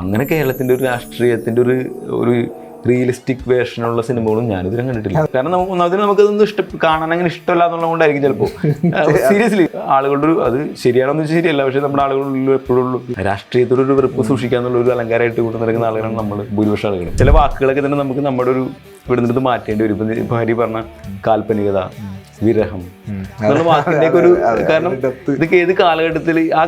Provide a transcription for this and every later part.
അങ്ങനെ കേരളത്തിൻ്റെ ഒരു രാഷ്ട്രീയത്തിൻ്റെ ഒരു റിയലിസ്റ്റിക് വേർഷനുള്ള സിനിമകളും ഞാനിതുവരെ കണ്ടിട്ടില്ല. കാരണം ഒന്നാമതിന് നമുക്കതൊന്നും കാണാൻ അങ്ങനെ ഇഷ്ടമല്ല എന്നുള്ളത് കൊണ്ടായിരിക്കും ചിലപ്പോൾ. സീരിയസ്ലി ആളുകളുടെ അത് ശരിയാണെന്ന് വെച്ചാൽ ശരിയല്ല, പക്ഷേ നമ്മുടെ ആളുകളിൽ എപ്പോഴും രാഷ്ട്രീയത്തോടൊരു വെറുപ്പ് സൂക്ഷിക്കാന്നുള്ള ഒരു അലങ്കാരമായിട്ട് കൊണ്ട് നടക്കുന്ന ആളുകളാണ് നമ്മൾ ഭൂരിപക്ഷം ആളുകൾ. ചില വാക്കുകളൊക്കെ തന്നെ നമുക്ക് നമ്മുടെ ഒരു ഇവിടുന്ന് മാറ്റേണ്ടി വരും. ഇപ്പം ഹരി പറഞ്ഞ കാൽപ്പനികത, വിരഹം എന്നുള്ള വാക്കിൻ്റെയൊക്കെ ഒരു കാരണം ഇതൊക്കെ ഏത് കാലഘട്ടത്തിൽ ആ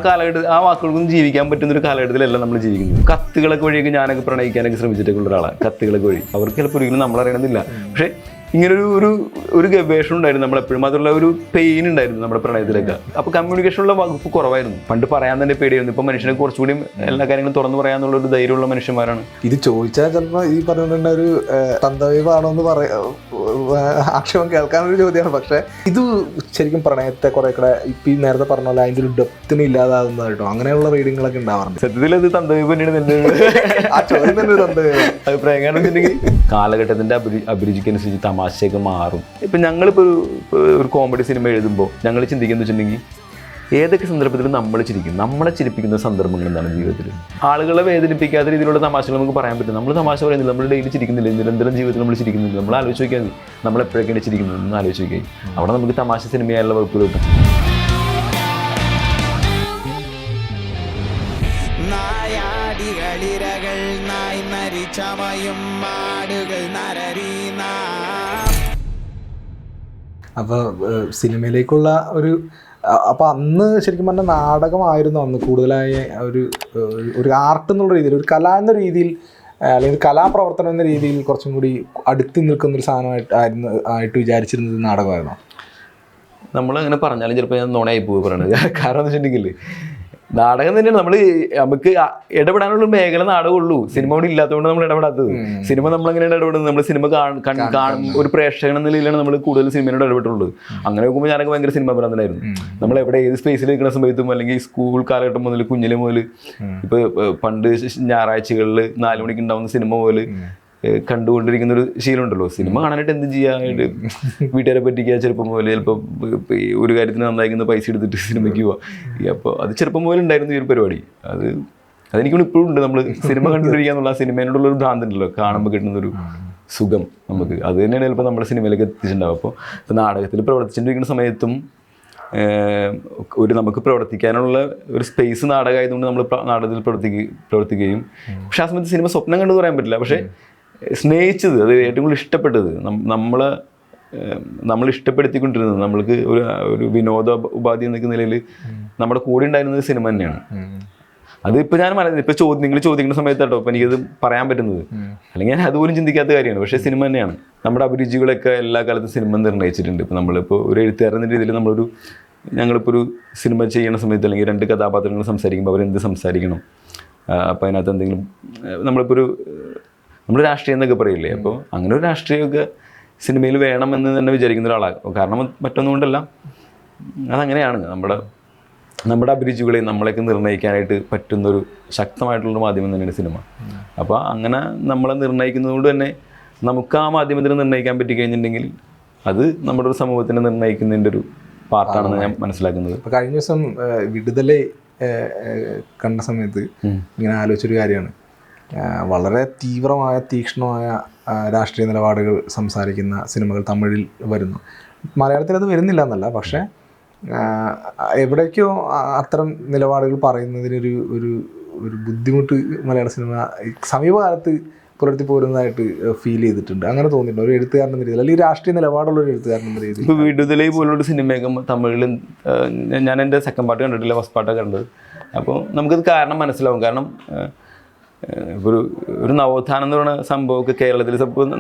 വാക്കുകൾക്കൊന്നും ജീവിക്കാൻ പറ്റുന്ന ഒരു കാലഘട്ടത്തിലല്ല നമ്മൾ ജീവിക്കുന്നത്. കത്തുകളൊക്കെ വഴിയൊക്കെ ഞാനൊക്കെ പ്രണയിക്കാനൊക്കെ ശ്രമിച്ചിട്ടൊക്കെ ഉള്ള ഒരാളാണ്. കത്തുകളൊക്കെ വഴി അവർക്ക് ചിലപ്പോൾ ഒരിക്കലും നമ്മളറിയണമെന്നില്ല. പക്ഷേ ഇങ്ങനൊരു ഒരു ഗവേഷണം ഉണ്ടായിരുന്നു നമ്മളെപ്പോഴും. അതുള്ള ഒരു പെയിൻ ഉണ്ടായിരുന്നു നമ്മുടെ പ്രണയത്തിലൊക്കെ. അപ്പോൾ കമ്മ്യൂണിക്കേഷനുള്ള വകുപ്പ് കുറവായിരുന്നു. പണ്ട് പറയാൻ തന്നെ പേടിയായിരുന്നു. ഇപ്പം മനുഷ്യനെ കുറച്ചുകൂടി എല്ലാ കാര്യങ്ങളും തുറന്നു പറയാന്നുള്ള ഒരു ധൈര്യമുള്ള മനുഷ്യന്മാരാണ്. ഇത് ചോദിച്ചാൽ ചിലപ്പോൾ ഈ പറഞ്ഞിട്ടുള്ള ഒരു തന്തവൈവാണോ എന്ന് ആക്ഷേപം കേൾക്കാനൊരു ചോദ്യമാണ്. പക്ഷേ ഇത് ശരിക്കും പ്രണയത്തെ കുറെ കൂടെ ഇപ്പം ഈ നേരത്തെ പറഞ്ഞ പോലെ അതിൻ്റെ ഒരു ഡെപ്തിന് ഇല്ലാതാകുന്നതായിട്ടോ അങ്ങനെയുള്ള റീഡിങ്ങുകളൊക്കെ ഉണ്ടാവാറുണ്ട്. സത്യത്തിൽ അത് തന്തവൈവ് തന്നെയാണ്. ആ ചോദ്യം തന്നെ ഒരു തന്തവൈവ് അഭിപ്രായം. കാരണം വെച്ചിട്ടുണ്ടെങ്കിൽ കാലഘട്ടത്തിൻ്റെ അഭിരുചിക്കനുസരിച്ച് തമാശയൊക്കെ മാറും. ഇപ്പം ഞങ്ങളിപ്പോൾ ഒരു കോമഡി സിനിമ എഴുതുമ്പോൾ ഞങ്ങൾ ചിന്തിക്കുന്നത് വെച്ചിട്ടുണ്ടെങ്കിൽ ഏതൊക്കെ സന്ദർഭത്തിലും നമ്മൾ ചിരിക്കും. നമ്മളെ ചിരിപ്പിക്കുന്ന സന്ദർഭങ്ങൾ എന്താണ് ജീവിതത്തിൽ? ആളുകളെ വേദനിപ്പിക്കാത്ത രീതിയിലുള്ള തമാശകൾ നമുക്ക് പറയാൻ പറ്റും. നമ്മൾ തമാശ പറയുന്നില്ല, നമ്മൾ ഡെയിലി ചിരിക്കുന്നില്ല, നിരന്തരം ജീവിതത്തിൽ നമ്മൾ ചിരിക്കുന്നില്ല. നമ്മൾ ആലോചിച്ച് നോക്കിയാൽ മതി നമ്മളെപ്പോഴൊക്കെയാണ് ചിരിക്കുന്നത് എന്ന് ആലോചിച്ച് നോക്കിയാൽ അവിടെ നമുക്ക് തമാശ സിനിമയായുള്ള വകുപ്പ് കിട്ടും. അപ്പോൾ സിനിമയിലേക്കുള്ള അപ്പോൾ അന്ന് ശരിക്കും പറഞ്ഞാൽ നാടകമായിരുന്നു അന്ന് കൂടുതലായി ഒരു ആർട്ട് എന്നുള്ള രീതിയിൽ, ഒരു കല എന്ന രീതിയിൽ, അല്ലെങ്കിൽ കലാപ്രവർത്തനം എന്ന രീതിയിൽ കുറച്ചും കൂടി അടുത്ത് നിൽക്കുന്നൊരു സാധനമായിട്ട് വിചാരിച്ചിരുന്നത് നാടകമായിരുന്നു. നമ്മളങ്ങനെ പറഞ്ഞാലും ചിലപ്പോൾ ഞാൻ നുണയായി പോയി പറയണത്. കാരണം എന്ന് വെച്ചിട്ടുണ്ടെങ്കിൽ നാടകം തന്നെയാണ്. നമുക്ക് ഇടപെടാനുള്ള മേഖല നാടകമുള്ളൂ. സിനിമ കൂടി ഇല്ലാത്തതുകൊണ്ട് നമ്മൾ ഇടപെടാത്തത്. സിനിമ നമ്മളെങ്ങനെയാണ് ഇടപെടുന്നത്? നമ്മൾ സിനിമ കാണും ഒരു പ്രേക്ഷകൻ എന്ന നിലയിലാണ് നമ്മൾ കൂടുതൽ സിനിമയോട് ഇടപെട്ടുള്ളത്. അങ്ങനെ നോക്കുമ്പോൾ ഞാനൊക്കെ ഭയങ്കര സിനിമ ഭ്രാന്തനായിരുന്നു. നമ്മൾ എവിടെ ഏത് സ്പേസിൽ നിൽക്കുന്ന സമയത്തും, അല്ലെങ്കിൽ സ്കൂൾ കാലഘട്ടം മുതൽ കുഞ്ഞിലെ മുതൽ, ഇപ്പോൾ പണ്ട് ഞായറാഴ്ചകളിൽ 4 മണിക്ക് ഉണ്ടാവുന്ന സിനിമ പോലെ കണ്ടുകൊണ്ടിരിക്കുന്ന ഒരു ശീലമുണ്ടല്ലോ. സിനിമ കാണാനായിട്ട് എന്ത് ചെയ്യാനായിട്ട് വീട്ടുകാരെ പറ്റിക്കുക, ചെറുപ്പം പോലെ ചിലപ്പോൾ ഒരു കാര്യത്തിന് നന്നായിരിക്കുന്ന പൈസ എടുത്തിട്ട് സിനിമയ്ക്ക് പോവാം. അപ്പോൾ അത് ചെറുപ്പം പോലെ ഉണ്ടായിരുന്നു ഈ ഒരു പരിപാടി. അതെനിക്കും ഇപ്പോഴും ഉണ്ട്. നമ്മൾ സിനിമ കണ്ടുകൊണ്ടിരിക്കുക എന്നുള്ള ആ സിനിമേനോടുള്ളൊരു ഭ്രാന്തുണ്ടല്ലോ, കാണുമ്പോൾ കിട്ടുന്നൊരു സുഖം നമുക്ക്. അത് തന്നെയാണ് ചിലപ്പോൾ നമ്മുടെ സിനിമയിലേക്ക് എത്തിച്ചിട്ടുണ്ടാവും. അപ്പോൾ നാടകത്തിൽ പ്രവർത്തിച്ചുകൊണ്ടിരിക്കുന്ന സമയത്തും നമുക്ക് പ്രവർത്തിക്കാനുള്ള ഒരു സ്പേസ് നാടകമായതുകൊണ്ട് നമ്മൾ നാടകത്തിൽ പ്രവർത്തിക്കുകയും പക്ഷെ ആ സമയത്ത് സിനിമ സ്വപ്നം കണ്ടു പറയാൻ പറ്റില്ല. പക്ഷേ സ്നേഹിച്ചത്, അത് ഏറ്റവും കൂടുതൽ ഇഷ്ടപ്പെട്ടത്, നമ്മൾ ഇഷ്ടപ്പെടുത്തിക്കൊണ്ടിരുന്നത്, നമ്മൾക്ക് ഒരു വിനോദ ഉപാധി എന്നൊക്കെ നിലയിൽ നമ്മുടെ കൂടെ ഉണ്ടായിരുന്നത് സിനിമ തന്നെയാണ്. അതിപ്പോൾ ഞാൻ നിങ്ങൾ ചോദിക്കുന്ന സമയത്താട്ടോ ഇപ്പം എനിക്കത് പറയാൻ പറ്റുന്നത്. അല്ലെങ്കിൽ ഞാൻ അതുപോലും ചിന്തിക്കാത്ത കാര്യമാണ്. പക്ഷേ സിനിമ തന്നെയാണ്. നമ്മുടെ അഭിരുചികളൊക്കെ എല്ലാ കാലത്തും സിനിമ നിർണ്ണയിച്ചിട്ടുണ്ട്. ഇപ്പോൾ നമ്മളിപ്പോൾ ഒരു എഴുത്തുകാരൻ എന്ന രീതിയിൽ ഞങ്ങളിപ്പോൾ ഒരു സിനിമ ചെയ്യുന്ന സമയത്ത്, അല്ലെങ്കിൽ 2 കഥാപാത്രങ്ങൾ സംസാരിക്കുമ്പോൾ അവരെന്ത് സംസാരിക്കണം, അപ്പോൾ അതിനകത്ത് എന്തെങ്കിലും നമ്മൾ രാഷ്ട്രീയം എന്നൊക്കെ പറയില്ലേ, അപ്പോൾ അങ്ങനെ ഒരു രാഷ്ട്രീയമൊക്കെ സിനിമയിൽ വേണമെന്ന് തന്നെ വിചാരിക്കുന്ന ഒരാളാണ്. കാരണം മറ്റൊന്നുകൊണ്ടല്ല, അതങ്ങനെയാണ്. നമ്മുടെ അഭിരുചികളെ നമ്മളെയൊക്കെ നിർണ്ണയിക്കാനായിട്ട് പറ്റുന്നൊരു ശക്തമായിട്ടുള്ളൊരു മാധ്യമം തന്നെയാണ് സിനിമ. അപ്പോൾ അങ്ങനെ നമ്മളെ നിർണ്ണയിക്കുന്നത് കൊണ്ട് തന്നെ നമുക്ക് ആ മാധ്യമത്തിന് നിർണ്ണയിക്കാൻ പറ്റിക്കഴിഞ്ഞിട്ടുണ്ടെങ്കിൽ അത് നമ്മുടെ ഒരു സമൂഹത്തിനെ നിർണ്ണയിക്കുന്നതിൻ്റെ ഒരു പാർട്ടാണെന്ന് ഞാൻ മനസ്സിലാക്കുന്നത്. അപ്പോൾ കഴിഞ്ഞ ദിവസം വിടുതലൈ കണ്ട സമയത്ത് ഇങ്ങനെ ആലോചിച്ചൊരു കാര്യമാണ്. വളരെ തീവ്രമായ തീക്ഷ്ണമായ രാഷ്ട്രീയ നിലപാടുകൾ സംസാരിക്കുന്ന സിനിമകൾ തമിഴിൽ വരുന്നു. മലയാളത്തിൽ അത് വരുന്നില്ല എന്നല്ല, പക്ഷേ എവിടേക്കോ അത്തരം നിലപാടുകൾ പറയുന്നതിനൊരു ഒരു ബുദ്ധിമുട്ട് മലയാള സിനിമ സമീപകാലത്ത് പുലർത്തി പോരുന്നതായിട്ട് ഫീൽ ചെയ്തിട്ടുണ്ട്. അങ്ങനെ തോന്നിയിട്ടുണ്ട് ഒരു എഴുത്തുകാരൻ എന്ന രീതിയിൽ, അല്ലെങ്കിൽ രാഷ്ട്രീയ നിലപാടുള്ള ഒരു എഴുത്തുകാരൻ എന്ന രീതിയിൽ. ഇപ്പോൾ വിടുതലൈ പോലുള്ളൊരു സിനിമയൊക്കെ തമിഴിൽ ഞാൻ എൻ്റെ സെക്കൻഡ് പാർട്ട് കണ്ടിട്ടില്ല, ഫസ്റ്റ് പാർട്ടൊക്കെ കണ്ടത്. അപ്പോൾ നമുക്കത് കാരണം മനസ്സിലാവും. കാരണം ഒരു നവോത്ഥാനം എന്ന് പറയുന്ന സംഭവമൊക്കെ കേരളത്തിൽ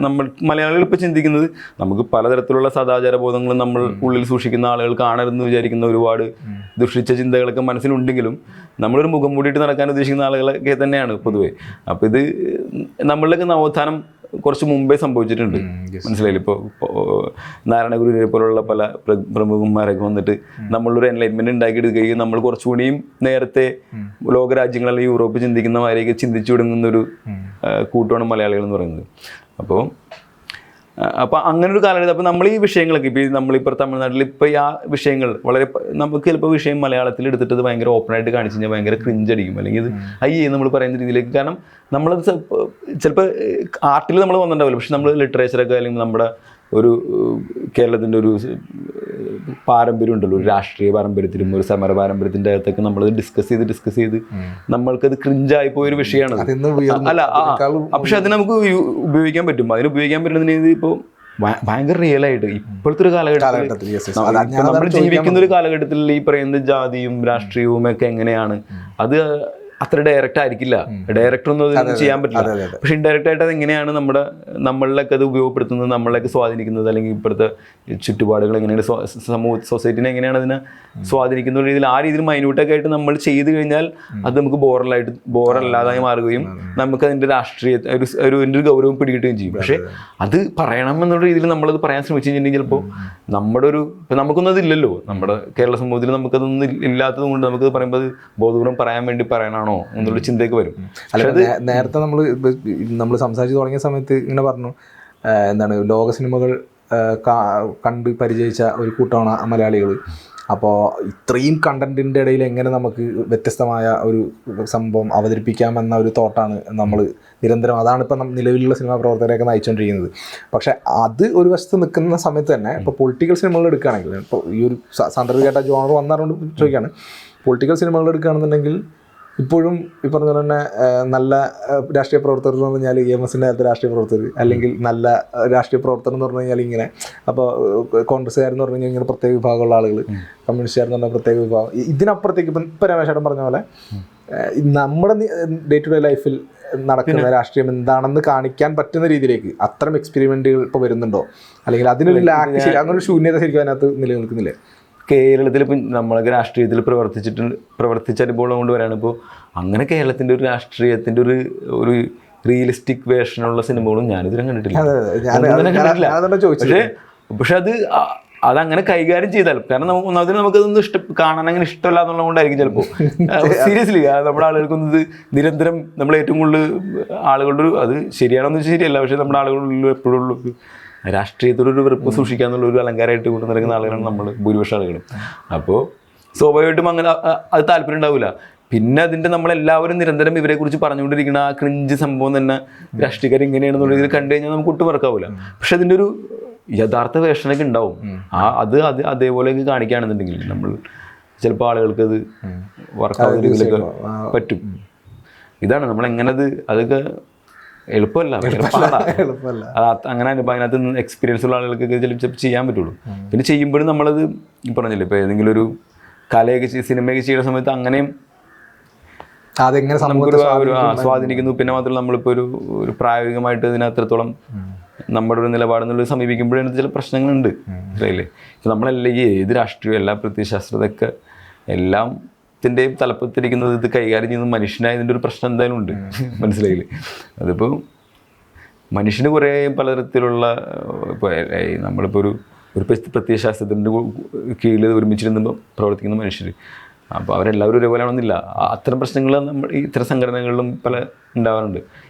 നമ്മൾ മലയാളികൾ ഇപ്പോൾ ചിന്തിക്കുന്നത്, നമുക്ക് പലതരത്തിലുള്ള സദാചാര ബോധങ്ങളും നമ്മൾ ഉള്ളിൽ സൂക്ഷിക്കുന്ന ആളുകൾ കാണരുതെന്ന് വിചാരിക്കുന്ന ഒരുപാട് ദുഷിച്ച ചിന്തകളൊക്കെ മനസ്സിലുണ്ടെങ്കിലും നമ്മളൊരു മുഖം മൂടിയിട്ട് നടക്കാൻ ഉദ്ദേശിക്കുന്ന ആളുകളൊക്കെ തന്നെയാണ് പൊതുവേ. അപ്പോൾ ഇത് നമ്മളിലൊക്കെ നവോത്ഥാനം കുറച്ച് മുമ്പേ സംഭവിച്ചിട്ടുണ്ട്. മനസ്സിലായില്ല? ഇപ്പോൾ നാരായണഗുരുവിനെ പോലുള്ള പല പ്രമുഖന്മാരൊക്കെ വന്നിട്ട് നമ്മളൊരു എൻലൈറ്റ്മെൻറ്റ് ഉണ്ടാക്കിയെടുക്കുകയും നമ്മൾ കുറച്ചുകൂടിയും നേരത്തെ ലോകരാജ്യങ്ങൾ അല്ലെങ്കിൽ യൂറോപ്പ് ചിന്തിക്കുന്ന മാതിരിയൊക്കെ ചിന്തിച്ചു തുടങ്ങുന്നൊരു കൂട്ടമാണ് മലയാളികൾ എന്ന് പറയുന്നത്. അപ്പോൾ അപ്പം അങ്ങനെ ഒരു കാലഘട്ടം. അപ്പം നമ്മൾ ഈ വിഷയങ്ങളൊക്കെ ഇപ്പോൾ നമ്മളിപ്പോൾ തമിഴ്നാട്ടിൽ ഇപ്പോൾ ആ വിഷയങ്ങൾ വളരെ നമുക്ക് ചിലപ്പോൾ വിഷയം മലയാളത്തിൽ എടുത്തിട്ട് അത് ഭയങ്കര ഓപ്പണായിട്ട് കാണിച്ച് കഴിഞ്ഞാൽ ഭയങ്കര ക്രിഞ്ച് അടിക്കും, അല്ലെങ്കിൽ ഇത് അയ്യേ നമ്മൾ പറയുന്ന രീതിയിലേക്ക്. കാരണം നമ്മളത് ചിലപ്പോൾ ആർട്ടിൽ നമ്മൾ വന്നിട്ടുണ്ടാവില്ല, പക്ഷെ നമ്മൾ ലിറ്ററേച്ചറൊക്കെ അല്ലെങ്കിൽ നമ്മുടെ ഒരു കേരളത്തിൻ്റെ ഒരു പാരമ്പര്യം ഉണ്ടല്ലോ, ഒരു രാഷ്ട്രീയ പാരമ്പര്യത്തിലും ഒരു സമര പാരമ്പര്യത്തിൻ്റെ അകത്തൊക്കെ നമ്മളത് ഡിസ്കസ് ചെയ്ത് നമ്മൾക്കത് ക്രിഞ്ചായി പോയൊരു വിഷയമാണ്. അല്ല പക്ഷെ അതിന് നമുക്ക് ഉപയോഗിക്കാൻ പറ്റും. അതിന് ഉപയോഗിക്കാൻ പറ്റുന്നതിന് ഇപ്പോൾ ഭയങ്കര റിയലായിട്ട് ഇപ്പോഴത്തെ ഒരു കാലഘട്ടത്തിൽ നമ്മൾ ജീവിക്കുന്ന ഒരു കാലഘട്ടത്തിൽ ഈ പറയുന്ന ജാതിയും രാഷ്ട്രീയവും ഒക്കെ എങ്ങനെയാണ്, അത് അത്ര ഡയറക്റ്റ് ആയിരിക്കില്ല. ഡയറക്റ്റ് ഒന്നും അതിന് ചെയ്യാൻ പറ്റില്ല. പക്ഷെ ഇൻഡയറക്റ്റ് ആയിട്ട് അത് എങ്ങനെയാണ് നമ്മളിലൊക്കെ അത് ഉപയോഗപ്പെടുത്തുന്നത്, നമ്മളൊക്കെ സ്വാധീനിക്കുന്നത്, അല്ലെങ്കിൽ ഇപ്പോഴത്തെ ചുറ്റുപാടുകൾ എങ്ങനെയാണ് സൊസൈറ്റിനെ എങ്ങനെയാണ് അതിനെ സ്വാധീനിക്കുന്ന രീതിയിൽ ആ രീതിയിൽ മൈന്യൂട്ടൊക്കെ ആയിട്ട് നമ്മൾ ചെയ്തു കഴിഞ്ഞാൽ അത് നമുക്ക് ബോറല്ലാതായി മാറുകയും നമുക്ക് അതിൻ്റെ രാഷ്ട്രീയ ഒരു ഗൗരവം പിടികിട്ടുകയും ചെയ്യും. പക്ഷെ അത് പറയണം എന്നുള്ള രീതിയിൽ നമ്മളത് പറയാൻ ശ്രമിച്ചു കഴിഞ്ഞിട്ടുണ്ടെങ്കിൽ ചിലപ്പോൾ നമ്മുടെ ഒരു നമുക്കൊന്നും അതില്ലല്ലോ, നമ്മുടെ കേരള സമൂഹത്തിൽ നമുക്കതൊന്നും ഇല്ലാത്തത് കൊണ്ട് നമുക്കത് പറയുമ്പോൾ അത് ബോധപൂർവ്വം പറയാൻ വേണ്ടി പറയണം എന്നുള്ള ചിന്തയൊക്കെ വരും. നേരത്തെ നമ്മൾ സംസാരിച്ച് തുടങ്ങിയ സമയത്ത് ഇങ്ങനെ പറഞ്ഞു, എന്താണ് ലോക സിനിമകൾ കണ്ട് പരിചയിച്ച ഒരു കൂട്ടമാണ് മലയാളികൾ. അപ്പോൾ ഇത്രയും കണ്ടന്റിൻ്റെ ഇടയിൽ എങ്ങനെ നമുക്ക് വ്യത്യസ്തമായ ഒരു സംഭവം അവതരിപ്പിക്കാമെന്ന ഒരു തോട്ടാണ് നമ്മൾ നിരന്തരം, അതാണ് ഇപ്പം നിലവിലുള്ള സിനിമാ പ്രവർത്തകരെയൊക്കെ നയിച്ചുകൊണ്ടിരിക്കുന്നത്. പക്ഷേ അത് ഒരു വശത്ത് നിൽക്കുന്ന സമയത്ത് തന്നെ ഇപ്പോൾ പൊളിറ്റിക്കൽ സിനിമകൾ എടുക്കുകയാണെങ്കിൽ, ഇപ്പോൾ ഈ ഒരു സാന്ദർഭികമായിട്ട് ജോണർ വന്നതുകൊണ്ട് ചോദിക്കുകയാണ്, പൊളിറ്റിക്കൽ സിനിമകൾ എടുക്കുകയാണെന്നുണ്ടെങ്കിൽ ഇപ്പോഴും ഈ പറഞ്ഞ പോലെ തന്നെ നല്ല രാഷ്ട്രീയ പ്രവർത്തകർ എന്ന് പറഞ്ഞാൽ EMSൻ്റെ കാലത്ത് രാഷ്ട്രീയ പ്രവർത്തകർ, അല്ലെങ്കിൽ നല്ല രാഷ്ട്രീയ പ്രവർത്തനം എന്ന് പറഞ്ഞു കഴിഞ്ഞാൽ ഇങ്ങനെ, അപ്പോൾ കോൺഗ്രസ്സുകാരെന്ന് പറഞ്ഞു കഴിഞ്ഞാൽ ഇങ്ങനെ പ്രത്യേക വിഭാഗമുള്ള ആളുകൾ, കമ്മ്യൂണിസ്റ്റുകാരെന്ന് പറഞ്ഞാൽ പ്രത്യേക വിഭാഗം. ഇതിനപ്പുറത്തേക്ക് ഇപ്പം രമേശേട്ടൻ പറഞ്ഞ പോലെ നമ്മുടെ ഡേ ടു ഡേ ലൈഫിൽ നടക്കുന്ന രാഷ്ട്രീയം എന്താണെന്ന് കാണിക്കാൻ പറ്റുന്ന രീതിയിലേക്ക് അത്തരം എക്സ്പെരിമെൻറ്റുകൾ ഇപ്പോൾ വരുന്നുണ്ടോ, അല്ലെങ്കിൽ അതിനൊരു ലാക്ക്, അങ്ങനെ ഒരു ശൂന്യത ശരിക്കും അതിനകത്ത് നിലനിൽക്കുന്നില്ലേ? കേരളത്തിൽ ഇപ്പം നമ്മളൊക്കെ രാഷ്ട്രീയത്തിൽ പ്രവർത്തിച്ച അനുഭവം കൊണ്ട് വരാണ്. ഇപ്പോൾ അങ്ങനെ കേരളത്തിൻ്റെ ഒരു രാഷ്ട്രീയത്തിൻ്റെ ഒരു റിയലിസ്റ്റിക് വേർഷനുള്ള സിനിമകളും ഞാനിതുവരെ കണ്ടിട്ടില്ല. പക്ഷെ അതങ്ങനെ കൈകാര്യം ചെയ്താലും, കാരണം നമുക്ക് ഒന്നാമതിന് നമുക്കതൊന്നും കാണാൻ അങ്ങനെ ഇഷ്ടമല്ല എന്നുള്ളത് കൊണ്ടായിരിക്കും ചിലപ്പോൾ. സീരിയസ്ലി നമ്മുടെ ആളുകൾക്കൊന്നും ഇത് നിരന്തരം നമ്മൾ ഏറ്റവും കൂടുതൽ ആളുകളുടെ അത് ശരിയാണെന്ന് വെച്ചാൽ ശരിയല്ല, പക്ഷേ നമ്മുടെ ആളുകളിൽ എപ്പോഴും രാഷ്ട്രീയത്തോടൊരു വെറുപ്പ് സൂക്ഷിക്കാന്നുള്ള ഒരു അലങ്കാരമായിട്ട് കൊണ്ടു നടക്കുന്ന ആളുകളാണ് നമ്മൾ ഭൂരിപക്ഷം ആളുകളും. അപ്പോൾ സ്വാഭാവികമായിട്ടും അങ്ങനെ അത് താല്പര്യം ഉണ്ടാവില്ല. പിന്നെ അതിൻ്റെ നമ്മളെല്ലാവരും നിരന്തരം ഇവരെക്കുറിച്ച് പറഞ്ഞുകൊണ്ടിരിക്കുന്ന ആ ക്രിഞ്ച് സംഭവം തന്നെ രാഷ്ട്രീയക്കാർ ഇങ്ങനെയാണെന്നുള്ള രീതിയിൽ കണ്ടു കഴിഞ്ഞാൽ നമുക്ക് ഒട്ടും വർക്കാവില്ല. പക്ഷെ അതിൻ്റെ ഒരു യഥാർത്ഥ വേഷനൊക്കെ ഉണ്ടാവും. അത് അതേപോലെയൊക്കെ കാണിക്കുകയാണെന്നുണ്ടെങ്കിൽ നമ്മൾ ചിലപ്പോൾ ആളുകൾക്ക് അത് വർക്കാവുന്ന രീതിയിലൊക്കെ പറ്റും. ഇതാണ് നമ്മളെങ്ങനത് അതൊക്കെ എളുപ്പമല്ല, അങ്ങനെ അതിനകത്ത് എക്സ്പീരിയൻസ് ഉള്ള ആളുകൾക്കൊക്കെ ചിലപ്പോൾ ചെയ്യാൻ പറ്റുള്ളൂ. പിന്നെ ചെയ്യുമ്പോഴും നമ്മളത് പറഞ്ഞില്ലേ, ഇപ്പോൾ ഏതെങ്കിലും ഒരു കലയൊക്കെ സിനിമയൊക്കെ ചെയ്യുന്ന സമയത്ത് അങ്ങനെയും നമുക്കൊരു സ്വാധീനിക്കുന്നു. പിന്നെ മാത്രമല്ല നമ്മളിപ്പോൾ ഒരു പ്രായോഗികമായിട്ട് ഇതിനത്രത്തോളം നമ്മുടെ ഒരു നിലപാടെന്നുള്ളത് സമീപിക്കുമ്പോഴേ ചില പ്രശ്നങ്ങളുണ്ട്, മനസ്സിലായില്ലേ? ഇപ്പം നമ്മളെല്ലാം ഈ ഏത് രാഷ്ട്രീയം, എല്ലാ പ്രത്യയശാസ്ത്രതൊക്കെ എല്ലാത്തിൻ്റെയും തലപ്പത്തിരിക്കുന്നത് ഇത് കൈകാര്യം ചെയ്യുന്ന മനുഷ്യനായതിൻ്റെ ഒരു പ്രശ്നം എന്തായാലും ഉണ്ട്, മനസ്സിലായില്ലേ? അതിപ്പോൾ മനുഷ്യന് കുറേ പലതരത്തിലുള്ള ഇപ്പോൾ നമ്മളിപ്പോൾ ഒരു പ്രത്യയശാസ്ത്രത്തിൻ്റെ കീഴിൽ ഒരുമിച്ചിരുന്ന് പ്രവർത്തിക്കുന്ന മനുഷ്യർ, അപ്പോൾ അവരെല്ലാവരും ഒരേപോലെ ആണെന്നില്ല. അത്തരം പ്രശ്നങ്ങൾ നമ്മൾ ഇത്തരം സംഘടനകളിലും പല ഉണ്ടാവാറുണ്ട്.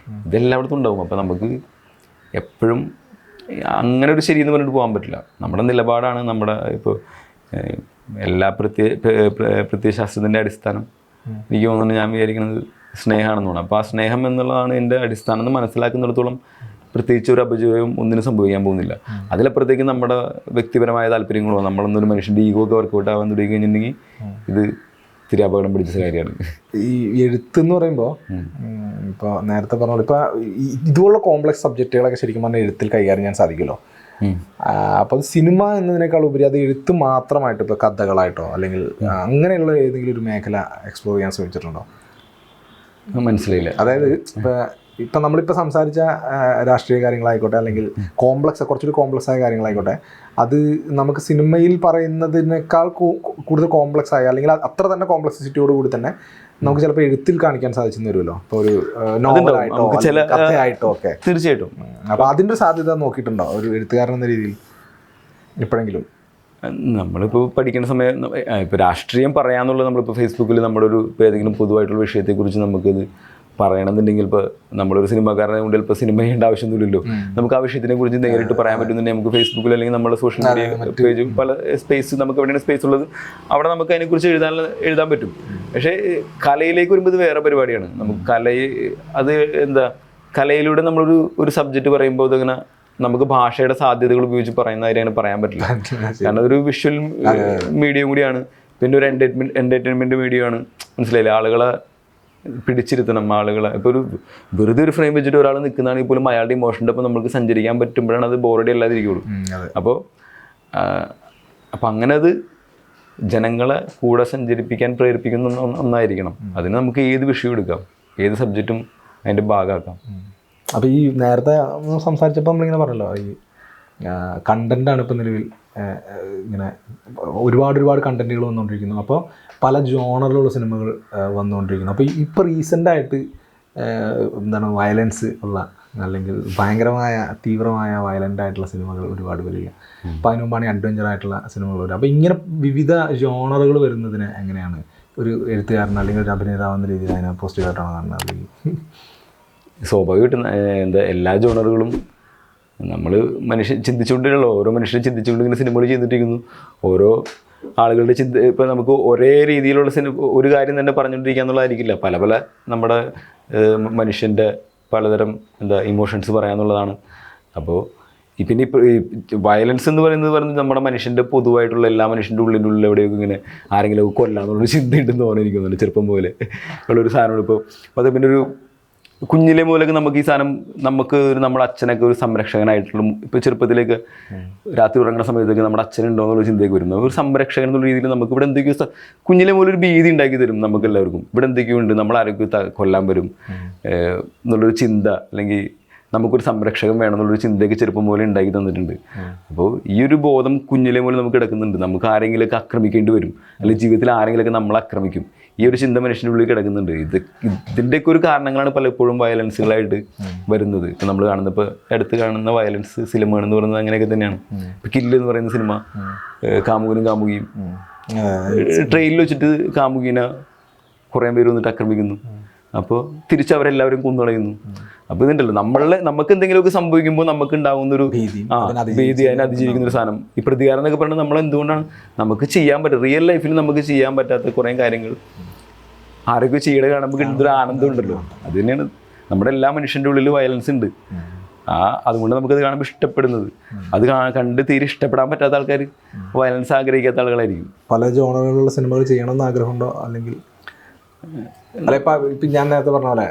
ഇതെല്ലായിടത്തും ഉണ്ടാവും. അപ്പോൾ നമുക്ക് എപ്പോഴും അങ്ങനെ ഒരു ശരിയെന്ന് പറഞ്ഞിട്ട് പോകാൻ പറ്റില്ല. നമ്മുടെ നിലപാടാണ് നമ്മുടെ ഇപ്പോൾ എല്ലാ പ്രത്യയശാസ്ത്രത്തിൻ്റെ അടിസ്ഥാനം. എനിക്ക് തോന്നുന്നു, ഞാൻ വിചാരിക്കുന്നത് സ്നേഹമാണെന്ന് തോന്നുന്നു. അപ്പോൾ ആ സ്നേഹം എന്നുള്ളതാണ് എൻ്റെ അടിസ്ഥാനം എന്ന് മനസ്സിലാക്കുന്നിടത്തോളം പ്രത്യേകിച്ച് ഒരു അപജയവും ഒന്നിനും സംഭവിക്കാൻ പോകുന്നില്ല. അതിലപ്പുറത്തേക്ക് നമ്മുടെ വ്യക്തിപരമായ താല്പര്യങ്ങളോ നമ്മളൊന്നൊരു മനുഷ്യൻ്റെ ഈഗോ ഒക്കെ വർക്കൗട്ട് ആവാൻ തുടങ്ങി കഴിഞ്ഞിട്ടുണ്ടെങ്കിൽ ഇത് ഇത്തിരി അപകടം പിടിച്ച കാര്യമാണ്. ഈ എഴുത്തെന്ന് പറയുമ്പോൾ ഇപ്പോൾ നേരത്തെ പറഞ്ഞോളൂ, ഇപ്പോൾ ഇതുപോലുള്ള കോംപ്ലക്സ് സബ്ജക്റ്റുകളൊക്കെ ശരിക്കും പറഞ്ഞാൽ എഴുത്തിൽ കൈകാര്യം ചെയ്യാൻ സാധിക്കുമല്ലോ. അപ്പോൾ സിനിമ എന്നതിനേക്കാൾ ഉപരി അത് എഴുത്ത് മാത്രമായിട്ട് ഇപ്പോൾ കഥകളായിട്ടോ അല്ലെങ്കിൽ അങ്ങനെയുള്ള ഏതെങ്കിലും ഒരു മേഖല എക്സ്പ്ലോർ ചെയ്യാൻ ശ്രമിച്ചിട്ടുണ്ടോ? മനസ്സിലായില്ല. അതായത് ഇപ്പം നമ്മളിപ്പോൾ സംസാരിച്ച രാഷ്ട്രീയ കാര്യങ്ങളായിക്കോട്ടെ, അല്ലെങ്കിൽ കുറച്ചൊരു കോംപ്ലക്സ് ആയ കാര്യങ്ങളായിക്കോട്ടെ, അത് നമുക്ക് സിനിമയിൽ പറയുന്നതിനേക്കാൾ കൂടുതൽ കോംപ്ലക്സ് ആയ, അല്ലെങ്കിൽ അത്ര തന്നെ കോംപ്ലക്സിറ്റിയോട് കൂടി തന്നെ നമുക്ക് ചിലപ്പോൾ എഴുത്തിൽ കാണിക്കാൻ സാധിച്ചെന്ന് വരുമല്ലോ. ഇപ്പോൾ ഒരു നോവലായിട്ടോ കഥയായിട്ടോ ഒക്കെ. തീർച്ചയായിട്ടും. അപ്പോൾ അതിൻ്റെ ഒരു സാധ്യത നോക്കിയിട്ടുണ്ടോ ഒരു എഴുത്തുകാരൻ എന്ന രീതിയിൽ എപ്പോഴെങ്കിലും? നമ്മളിപ്പോൾ പഠിക്കുന്ന സമയം ഇപ്പോൾ രാഷ്ട്രീയം പറയാമെന്നുള്ളത് നമ്മളിപ്പോൾ ഫേസ്ബുക്കിൽ നമ്മുടെ ഇപ്പോൾ ഏതെങ്കിലും പൊതുവായിട്ടുള്ള വിഷയത്തെക്കുറിച്ച് നമുക്കത് പറയണമെന്നുണ്ടെങ്കിൽ ഇപ്പോൾ നമ്മളൊരു സിനിമാക്കാരനെ കൊണ്ട് ചിലപ്പോൾ സിനിമ ചെയ്യേണ്ട ആവശ്യമൊന്നുമില്ലല്ലോ. നമുക്ക് ആ വിഷയത്തിനെ കുറിച്ച് നേരിട്ട് പറയാൻ പറ്റുന്നുണ്ടെങ്കിൽ നമുക്ക് ഫേസ്ബുക്കിൽ അല്ലെങ്കിൽ നമ്മുടെ സോഷ്യൽ മീഡിയ പേജ് പല സ്പേസ് നമുക്ക് എവിടെയാണ് സ്പേസ് ഉള്ളത് അവിടെ നമുക്ക് അതിനെക്കുറിച്ച് എഴുതാൻ പറ്റും. പക്ഷേ കലയിലേക്ക് വരുമ്പോൾ ഇത് വേറെ പരിപാടിയാണ്. നമുക്ക് അത് എന്താ കലയിലൂടെ നമ്മളൊരു സബ്ജക്റ്റ് പറയുമ്പോൾ അതങ്ങനെ നമുക്ക് ഭാഷയുടെ സാധ്യതകൾ ഉപയോഗിച്ച് പറയുന്ന കാര്യം അങ്ങനെ പറയാൻ പറ്റില്ല. കാരണം അതൊരു വിഷ്വൽ മീഡിയം കൂടിയാണ്, പിന്നെ ഒരു എൻ്റർടൈൻമെൻറ്റ് മീഡിയം ആണ്. മനസ്സിലായില്ലേ? ആളുകളെ പിടിച്ചിരുത്തണം. ആളുകളെ ഇപ്പോൾ വെറുതെ ഒരു ഫ്രെയിം വെച്ചിട്ട് ഒരാൾ നിൽക്കുന്നതാണെങ്കിൽ പോലും അയാളുടെ ഇമോഷൻ്റെ ഒപ്പം നമുക്ക് സഞ്ചരിക്കാൻ പറ്റുമ്പോഴാണ് അത് ബോറടി അല്ലാതിരിക്കുള്ളൂ. അപ്പോൾ അങ്ങനെ അത് ജനങ്ങളെ കൂടെ സഞ്ചരിപ്പിക്കാൻ പ്രേരിപ്പിക്കുന്ന ഒന്നായിരിക്കണം. അതിന് നമുക്ക് ഏത് വിഷയം എടുക്കാം, ഏത് സബ്ജക്റ്റും അതിൻ്റെ ഭാഗമാക്കാം. അപ്പോൾ ഈ നേരത്തെ സംസാരിച്ചപ്പോൾ നമ്മളിങ്ങനെ പറഞ്ഞല്ലോ, ഈ കണ്ടൻ്റാണ് ഇപ്പോൾ നിലവിൽ ഇങ്ങനെ ഒരുപാട് കണ്ടൻറ്റുകൾ വന്നുകൊണ്ടിരിക്കുന്നു. അപ്പോൾ പല ജോണറിലുള്ള സിനിമകൾ വന്നുകൊണ്ടിരിക്കുന്നു. അപ്പോൾ ഇപ്പോൾ റീസെൻ്റായിട്ട് എന്താണ് വയലൻസ് ഉള്ള അല്ലെങ്കിൽ ഭയങ്കരമായ തീവ്രമായ വയലൻ്റ് ആയിട്ടുള്ള സിനിമകൾ ഒരുപാട് വരിക. അപ്പോൾ അതിന് മുമ്പാണ് അഡ്വഞ്ചർ ആയിട്ടുള്ള സിനിമകൾ വരിക. അപ്പോൾ ഇങ്ങനെ വിവിധ ജോണറുകൾ വരുന്നതിന് എങ്ങനെയാണ് ഒരു എഴുത്തുകാരൻ അല്ലെങ്കിൽ ഒരു അഭിനേതാവെന്ന രീതിയിൽ അതിനെ പോസിറ്റീവായിട്ടാണ് കാണുന്നത്? സ്വാഭാവികമായിട്ടും എല്ലാ ജോണറുകളും നമ്മൾ ഓരോ മനുഷ്യരും ചിന്തിച്ചുകൊണ്ട് ഇങ്ങനെ സിനിമകൾ ചെയ്തിട്ടിരിക്കുന്നു. ഓരോ ആളുകളുടെ ഇപ്പോൾ നമുക്ക് ഒരേ രീതിയിലുള്ള ഒരു കാര്യം തന്നെ പറഞ്ഞുകൊണ്ടിരിക്കുക എന്നുള്ളതായിരിക്കില്ല. പല നമ്മുടെ മനുഷ്യൻ്റെ പലതരം ഇമോഷൻസ് പറയാന്നുള്ളതാണ്. അപ്പോൾ പിന്നെ ഇപ്പോൾ ഈ വയലൻസ് എന്ന് പറയുന്നത് നമ്മുടെ മനുഷ്യൻ്റെ പൊതുവായിട്ടുള്ള എല്ലാ മനുഷ്യൻ്റെ ഉള്ളിൽ എവിടെയൊക്കെ ഇങ്ങനെ ആരെങ്കിലും കൊല്ലാന്നുള്ളൊരു ചിന്തയുണ്ടെന്ന് തോന്നിയിരിക്കുന്നുണ്ട്. ചെറുപ്പം പോലെ ഉള്ളൊരു സാധനമാണ്. ഇപ്പോൾ അത് പിന്നെ ഒരു കുഞ്ഞിലെ മുതലൊക്കെ നമുക്ക് ഈ സാധനം നമ്മുടെ അച്ഛനൊക്കെ ഒരു സംരക്ഷകനായിട്ടുള്ള ഇപ്പോൾ ചെറുപ്പത്തിലേക്ക് രാത്രി ഉറങ്ങുന്ന സമയത്തൊക്കെ നമ്മുടെ അച്ഛനുണ്ടോ എന്നുള്ള ചിന്തയൊക്കെ വരും. ഒരു സംരക്ഷകൻ എന്നുള്ള രീതിയിൽ നമുക്ക് ഇവിടെ എന്തൊക്കെയോ കുഞ്ഞിലെ മുതൽ ഒരു ഭീതി ഉണ്ടാക്കി തരും നമുക്ക് എല്ലാവർക്കും. ഇവിടെ എന്തൊക്കെയോ ഉണ്ട്, നമ്മൾ ആരെങ്കിലും കൊല്ലാൻ വരും എന്നുള്ളൊരു ചിന്ത, അല്ലെങ്കിൽ നമുക്കൊരു സംരക്ഷകൻ വേണം എന്നുള്ളൊരു ചിന്തയൊക്കെ ചെറുപ്പം പോലെ ഉണ്ടാക്കി തന്നിട്ടുണ്ട്. അപ്പോൾ ഈ ഒരു ബോധം കുഞ്ഞിലെ മുതൽ നമുക്ക് കിടക്കുന്നുണ്ട്. നമുക്ക് ആരെങ്കിലുമൊക്കെ ആക്രമിക്കേണ്ടി വരും, അല്ലെങ്കിൽ ജീവിതത്തിൽ ആരെങ്കിലുമൊക്കെ നമ്മളെ ആക്രമിക്കും. ഈ ഒരു ചിന്ത മനുഷ്യൻ്റെ ഉള്ളിൽ കിടക്കുന്നുണ്ട്. ഇതിൻ്റെയൊക്കെ ഒരു കാരണങ്ങളാണ് പലപ്പോഴും വയലൻസുകളായിട്ട് വരുന്നത്. ഇപ്പം നമ്മൾ കാണുന്ന ഇപ്പോൾ അടുത്ത് കാണുന്ന വയലൻസ് സിനിമ എന്ന് പറയുന്നത് അങ്ങനെയൊക്കെ തന്നെയാണ്. ഇപ്പം കില്ല് എന്ന് പറയുന്ന സിനിമ, കാമുകനും കാമുകിയും ട്രെയിനിൽ വെച്ചിട്ട് കാമുകിനെ കുറേ പേര് വന്നിട്ട് ആക്രമിക്കുന്നു. അപ്പോൾ തിരിച്ചവരെല്ലാവരും കൊന്നുകളയുന്നു. അപ്പോൾ ഇതുണ്ടല്ലോ നമുക്ക് എന്തെങ്കിലുമൊക്കെ സംഭവിക്കുമ്പോൾ നമുക്ക് ഉണ്ടാകുന്നൊരു ഭീതി, അതിനെ അതിജീവിക്കുന്ന ഒരു സാധനം. ഈ പ്രതികാരം എന്നൊക്കെ പറഞ്ഞാൽ നമ്മൾ എന്തുകൊണ്ടാണ് നമുക്ക് ചെയ്യാൻ പറ്റും, റിയൽ ലൈഫിൽ നമുക്ക് ചെയ്യാൻ പറ്റാത്ത കുറേ കാര്യങ്ങൾ ആരൊക്കെ ചെയ്യണ കാണുമ്പോൾ കിട്ടുന്നൊരു ആനന്ദം ഉണ്ടല്ലോ. അത് തന്നെയാണ് നമ്മുടെ എല്ലാ മനുഷ്യൻ്റെ ഉള്ളിൽ വയലൻസ് ഉണ്ട്. അതുകൊണ്ട് നമുക്കത് കാണുമ്പോൾ ഇഷ്ടപ്പെടുന്നത്. അത് കണ്ട് തീരെ ഇഷ്ടപ്പെടാൻ പറ്റാത്ത ആൾക്കാർ വയലൻസ് ആഗ്രഹിക്കാത്ത ആളുകളായിരിക്കും. പല ജോണറുകളുള്ള സിനിമകൾ ചെയ്യണമെന്ന് ആഗ്രഹമുണ്ടോ? അല്ലെങ്കിൽ ഇപ്പം ഞാൻ നേരത്തെ പറഞ്ഞ പോലെ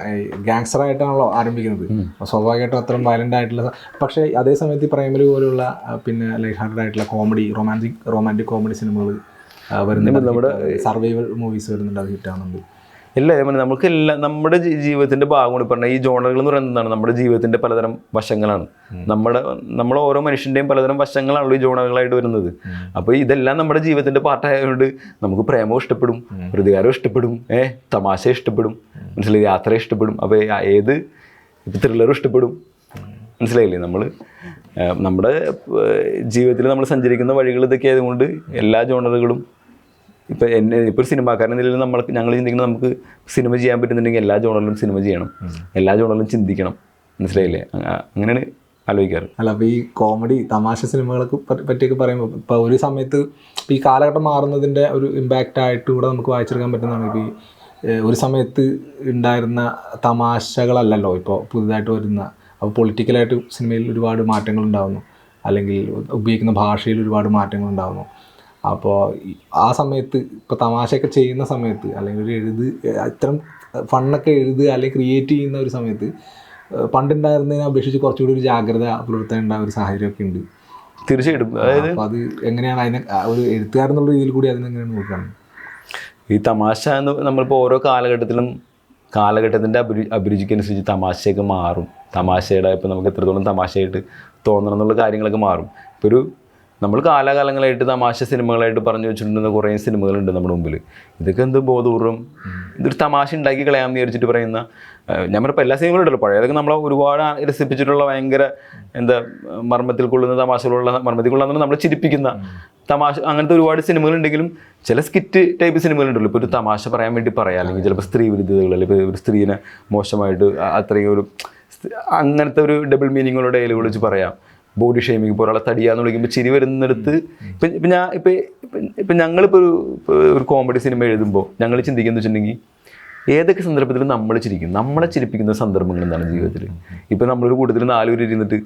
ഗാങ്സ്റ്റർ ആയിട്ടാണല്ലോ ആരംഭിക്കുന്നത്. സ്വാഭാവികമായിട്ടും അത്രയും വയലൻ്റ് ആയിട്ടുള്ള, പക്ഷേ അതേ സമയത്ത് ഈ പ്രേമലു പോലുള്ള പിന്നെ ലൈറ്റ് ഹാർട്ടഡ് ആയിട്ടുള്ള കോമഡി റൊമാൻറ്റിക് കോമഡി സിനിമകൾ വരുന്നുണ്ട്. നമ്മുടെ സർവൈവൽ മൂവീസ് വരുന്നുണ്ട്, അത് ഹിറ്റാകുന്നുണ്ട്. നമുക്കെല്ലാം നമ്മുടെ ജീവിതത്തിൻ്റെ ഭാഗമാണ്. പറഞ്ഞാൽ ഈ ജോണറുകൾ എന്ന് പറയുന്നതാണ് നമ്മുടെ ജീവിതത്തിൻ്റെ പലതരം വശങ്ങളാണ്. നമ്മൾ ഓരോ മനുഷ്യൻ്റെയും പലതരം വശങ്ങളാണല്ലോ ഈ ജോണറുകളായിട്ട് വരുന്നത്. അപ്പോൾ ഇതെല്ലാം നമ്മുടെ ജീവിതത്തിൻ്റെ പാർട്ടായതുകൊണ്ട് നമുക്ക് പ്രേമവും ഇഷ്ടപ്പെടും, പ്രതികാരവും ഇഷ്ടപ്പെടും, തമാശ ഇഷ്ടപ്പെടും, മനസ്സിലായി, യാത്ര ഇഷ്ടപ്പെടും. അപ്പോൾ ഇപ്പോൾ ത്രില്ലറും ഇഷ്ടപ്പെടും. മനസ്സിലായില്ലേ? നമ്മുടെ ജീവിതത്തിൽ നമ്മൾ സഞ്ചരിക്കുന്ന വഴികൾ ഇതൊക്കെ ആയതുകൊണ്ട് എല്ലാ ജോണറുകളും ഇപ്പോൾ ഒരു സിനിമാക്കാരൻ നിലയിൽ ഞങ്ങൾ ചിന്തിക്കുന്നത് നമുക്ക് സിനിമ ചെയ്യാൻ പറ്റുന്നുണ്ടെങ്കിൽ എല്ലാ ജോണറിലും സിനിമ ചെയ്യണം, എല്ലാ ജോണറിലും ചിന്തിക്കണം. മനസ്സിലായില്ലേ? അങ്ങനെയാണ് ആലോചിക്കാറ്. അല്ല, അപ്പോൾ ഈ കോമഡി തമാശ സിനിമകളൊക്കെ പറ്റിയൊക്കെ പറയുമ്പോൾ ഇപ്പോൾ ഒരു സമയത്ത് ഇപ്പോൾ ഈ കാലഘട്ടം മാറുന്നതിൻ്റെ ഒരു ഇമ്പാക്റ്റ് ആയിട്ട് കൂടെ നമുക്ക് വായിച്ചെടുക്കാൻ പറ്റുന്നതാണ്. ഇപ്പോൾ ഈ ഒരു സമയത്ത് ഉണ്ടായിരുന്ന തമാശകളല്ലല്ലോ ഇപ്പോൾ പുതുതായിട്ട് വരുന്ന. അപ്പോൾ പൊളിറ്റിക്കലായിട്ട് സിനിമയിൽ ഒരുപാട് മാറ്റങ്ങൾ ഉണ്ടാകുന്നു, അല്ലെങ്കിൽ ഉപയോഗിക്കുന്ന ഭാഷയിൽ ഒരുപാട് മാറ്റങ്ങൾ ഉണ്ടാകുന്നു. അപ്പോൾ ആ സമയത്ത് ഇപ്പോൾ തമാശയൊക്കെ ചെയ്യുന്ന സമയത്ത്, അല്ലെങ്കിൽ ഒരു ഇത്തരം ഫണ്ണൊക്കെ എഴുതുക അല്ലെങ്കിൽ ക്രിയേറ്റ് ചെയ്യുന്ന ഒരു സമയത്ത് പണ്ടുണ്ടായിരുന്നതിനെ അപേക്ഷിച്ച് കുറച്ചുകൂടി ഒരു ജാഗ്രത പുലർത്തേണ്ട ഒരു സാഹചര്യമൊക്കെ ഉണ്ട്. തീർച്ചയായിട്ടും. അതായത് അപ്പോൾ അത് എങ്ങനെയാണ് അതിനെ ഒരു എഴുത്തുകാരെന്നുള്ള രീതിയിൽ കൂടി അതിനെങ്ങനെയാണ് നോക്കുകയാണ്? ഈ തമാശ എന്ന് നമ്മളിപ്പോൾ ഓരോ കാലഘട്ടത്തിൻ്റെ അഭിരുചിക്കനുസരിച്ച് തമാശയൊക്കെ മാറും. ഇപ്പോൾ നമുക്ക് എത്രത്തോളം തമാശയായിട്ട് തോന്നണം എന്നുള്ള കാര്യങ്ങളൊക്കെ മാറും. ഇപ്പോൾ നമ്മൾ കാലാകാലങ്ങളായിട്ട് തമാശ സിനിമകളായിട്ട് പറഞ്ഞു വെച്ചിട്ടുണ്ടെന്ന കുറേ സിനിമകളുണ്ട് നമ്മുടെ മുമ്പിൽ. ഇതൊക്കെ എന്ത് ബോധപൂർവ്വം ഇതൊരു തമാശ ഉണ്ടാക്കി കളയാമെന്ന് വിചാരിച്ചിട്ട് പറയുന്ന, ഞാൻ പറഞ്ഞപ്പോൾ എല്ലാ സിനിമകളും ഉണ്ടല്ലോ, പഴയതൊക്കെ നമ്മളെ ഒരുപാട് രസിപ്പിച്ചിട്ടുള്ള ഭയങ്കര എന്താ മർമ്മത്തിൽ കൊള്ളുന്ന തമാശകളുള്ള, മർമ്മത്തിൽ കൊള്ളുന്ന നമ്മളെ ചിരിപ്പിക്കുന്ന തമാശ അങ്ങനത്തെ ഒരുപാട് സിനിമകളുണ്ടെങ്കിലും ചില സ്കിറ്റ് ടൈപ്പ് സിനിമകളുണ്ടല്ലോ. ഇപ്പോൾ ഒരു തമാശ പറയാൻ വേണ്ടി പറയാം, അല്ലെങ്കിൽ ചിലപ്പോൾ സ്ത്രീ വിരുദ്ധതകൾ, അല്ലെങ്കിൽ ഒരു സ്ത്രീനെ മോശമായിട്ട് അത്രയും ഒരു അങ്ങനത്തെ ഒരു ഡബിൾ മീനിങ്ങുള്ള ഡയലോഗ് വിളിച്ച് പറയാം. ബോഡി ഷേമിങ് ഇപ്പോൾ ഒരാളെ തടിയാന്ന് വിളിക്കുമ്പോൾ ചിരി വരുന്നിടത്ത് ഇപ്പം ഞങ്ങളിപ്പോൾ ഒരു കോമഡി സിനിമ എഴുതുമ്പോൾ ഞങ്ങൾ ചിന്തിക്കുന്നത് വെച്ചിട്ടുണ്ടെങ്കിൽ ഏതൊക്കെ സന്ദർഭത്തിൽ നമ്മൾ ചിരിക്കും, നമ്മളെ ചിരിപ്പിക്കുന്ന സന്ദർഭങ്ങൾ എന്താണ് ജീവിതത്തിൽ. ഇപ്പം നമ്മളൊരു കൂട്ടത്തിൽ 4 പേര് ഇരുന്നിട്ട്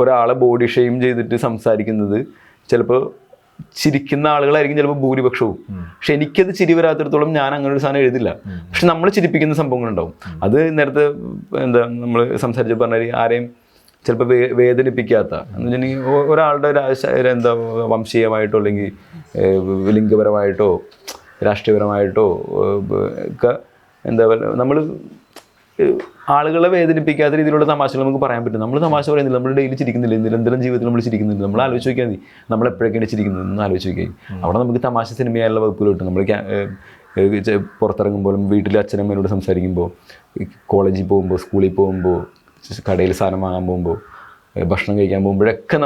ഒരാളെ ബോഡി ഷെയിം ചെയ്തിട്ട് സംസാരിക്കുന്നത് ചിലപ്പോൾ ചിരിക്കുന്ന ആളുകളായിരിക്കും ചിലപ്പോൾ ഭൂരിപക്ഷവും. പക്ഷെ എനിക്കത് ചിരി വരാത്തിടത്തോളം ഞാൻ അങ്ങനെ ഒരു സാധനം എഴുതില്ല. പക്ഷെ നമ്മൾ ചിരിപ്പിക്കുന്ന സംഭവങ്ങളുണ്ടാവും. അത് നേരത്തെ എന്താ നമ്മൾ സംസാരിച്ച് പറഞ്ഞാൽ ആരെയും ചിലപ്പോൾ വേദനിപ്പിക്കാത്ത എന്ന് വെച്ചിട്ടുണ്ടെങ്കിൽ ഒരാളുടെ എന്താ വംശീയമായിട്ടോ അല്ലെങ്കിൽ ലിംഗപരമായിട്ടോ രാഷ്ട്രീയപരമായിട്ടോ ഒക്കെ എന്താ പറയുക, നമ്മൾ ആളുകളെ വേദനിപ്പിക്കാത്ത രീതിയിലുള്ള തമാശകൾ നമുക്ക് പറയാൻ പറ്റും. നമ്മൾ തമാശ പറയുന്നില്ല, നമ്മൾ ഡെയിലി ചിരിക്കുന്നില്ല, നിരന്തരം ജീവിതത്തിൽ നമ്മൾ ചിരിക്കുന്നില്ല. നമ്മൾ ആലോചിച്ച് നോക്കിയാൽ മതി നമ്മൾ എപ്പോഴൊക്കെയാണ് ചിരിക്കുന്നത് എന്ന് ആലോചിച്ച് നോക്കിയാൽ അവിടെ നമുക്ക് തമാശ സിനിമയായുള്ള വകുപ്പുകൾ കിട്ടും. നമ്മൾ പുറത്തിറങ്ങുമ്പോഴും വീട്ടിൽ അച്ഛനമ്മയോട് സംസാരിക്കുമ്പോൾ, കോളേജിൽ പോകുമ്പോൾ, സ്കൂളിൽ പോകുമ്പോൾ, കടയിൽ സാധനം വാങ്ങാൻ പോകുമ്പോൾ, ഭക്ഷണം കഴിക്കാൻ പോകുമ്പോഴൊക്കെ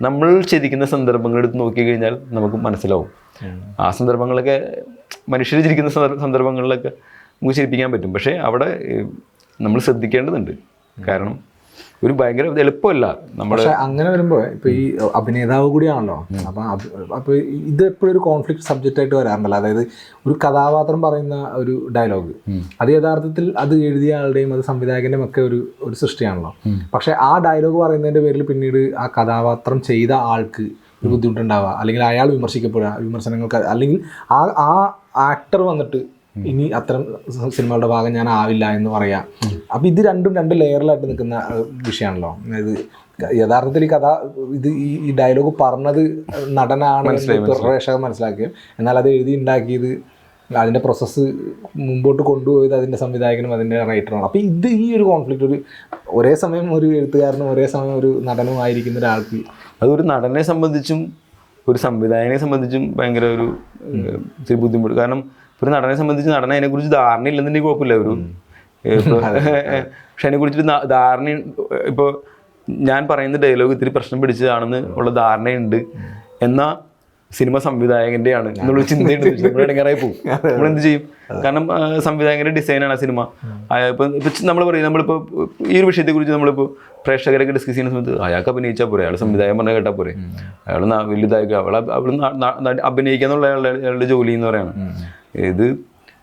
നമ്മൾ ചിരിക്കുന്ന സന്ദർഭങ്ങൾ എടുത്ത് നോക്കിക്കഴിഞ്ഞാൽ നമുക്ക് മനസ്സിലാവും. ആ സന്ദർഭങ്ങളൊക്കെ മനുഷ്യർ ചിരിക്കുന്ന സന്ദർഭങ്ങളിലൊക്കെ നമുക്ക് ചിരിപ്പിക്കാൻ പറ്റും. പക്ഷേ അവിടെ നമ്മൾ ശ്രദ്ധിക്കേണ്ടതുണ്ട്. കാരണം ഒരു ഭയങ്കര എളുപ്പമല്ല നമ്മൾ. പക്ഷെ അങ്ങനെ വരുമ്പോൾ ഇപ്പോൾ ഈ അഭിനേതാവ് കൂടിയാണല്ലോ, അപ്പോൾ ഇത് എപ്പോഴും ഒരു കോൺഫ്ലിക്റ്റ് സബ്ജക്റ്റ് ആയിട്ട് വരാറുണ്ടല്ലോ. അതായത് ഒരു കഥാപാത്രം പറയുന്ന ഒരു ഡയലോഗ് അത് യഥാർത്ഥത്തിൽ അത് എഴുതിയ ആളുടെയും അത് സംവിധായകൻ്റെയും ഒക്കെ ഒരു സൃഷ്ടിയാണല്ലോ. പക്ഷെ ആ ഡയലോഗ് പറയുന്നതിൻ്റെ പേരിൽ പിന്നീട് ആ കഥാപാത്രം ചെയ്ത ആൾക്ക് ഒരു ബുദ്ധിമുട്ടുണ്ടാവുക, അല്ലെങ്കിൽ അയാൾ വിമർശിക്കപ്പെടുക, വിമർശനങ്ങൾക്ക്, അല്ലെങ്കിൽ ആ ആക്ടർ വന്നിട്ട് ഇനി അത്തരം സിനിമകളുടെ ഭാഗം ഞാൻ ആവില്ല എന്ന് പറയാം. അപ്പം ഇത് രണ്ടും 2 ലെയറിലായിട്ട് നിൽക്കുന്ന വിഷയമാണല്ലോ. അതായത് യഥാർത്ഥത്തിൽ ഈ ഡയലോഗ് പറഞ്ഞത് നടനാണ് പ്രേക്ഷകർ മനസ്സിലാക്കിയത്, എന്നാൽ അത് എഴുതി ഉണ്ടാക്കിയത്, അതിൻ്റെ പ്രോസസ്സ് മുമ്പോട്ട് കൊണ്ടുപോയത് അതിൻ്റെ സംവിധായകനും അതിൻ്റെ റൈറ്ററുമാണ്. അപ്പോൾ ഈ ഒരു കോൺഫ്ലിക്റ്റ് ഒരേ സമയം ഒരു എഴുത്തുകാരനും ഒരേ സമയം ഒരു നടനും ആയിരിക്കുന്ന ഒരാൾക്ക്, അതൊരു നടനെ സംബന്ധിച്ചും ഒരു സംവിധായകനെ സംബന്ധിച്ചും ഭയങ്കര ഒരു ബുദ്ധിമുട്ട്. കാരണം ഒരു നടനെ സംബന്ധിച്ച് നടനെ അതിനെക്കുറിച്ച് ധാരണ ഇല്ലെന്നുണ്ടെങ്കിൽ കുഴപ്പമില്ല. പക്ഷെ അതിനെക്കുറിച്ചിട്ട് ധാരണ, ഇപ്പോൾ ഞാൻ പറയുന്ന ഡയലോഗ് ഇത്തിരി പ്രശ്നം പിടിച്ചതാണെന്ന് ഉള്ള ധാരണയുണ്ട്, എന്നാൽ സിനിമ സംവിധായകൻ്റെയാണ് എന്നുള്ള ചിന്തയുണ്ട്. നമ്മൾ ഇടങ്ങാറായി പോകും. നമ്മളെന്ത് ചെയ്യും? കാരണം സംവിധായകൻ്റെ ഡിസൈനാണ് ആ സിനിമ. ഇപ്പം നമ്മൾ പറയും, നമ്മളിപ്പോൾ ഈ ഒരു വിഷയത്തെക്കുറിച്ച് നമ്മളിപ്പോൾ പ്രേക്ഷകരൊക്കെ ഡിസ്കസ് ചെയ്യുന്ന സമയത്ത് അയാൾക്ക് അഭിനയിച്ചാൽ പോരെ, അയാൾ സംവിധായകൻ പറഞ്ഞാൽ കേട്ടാൽ പോരെ, അയാൾ വലുതാക്കുക, അവൾ അഭിനയിക്കുക എന്നുള്ള അയാളുടെ ജോലി എന്ന് പറയുന്നത്. ഇത്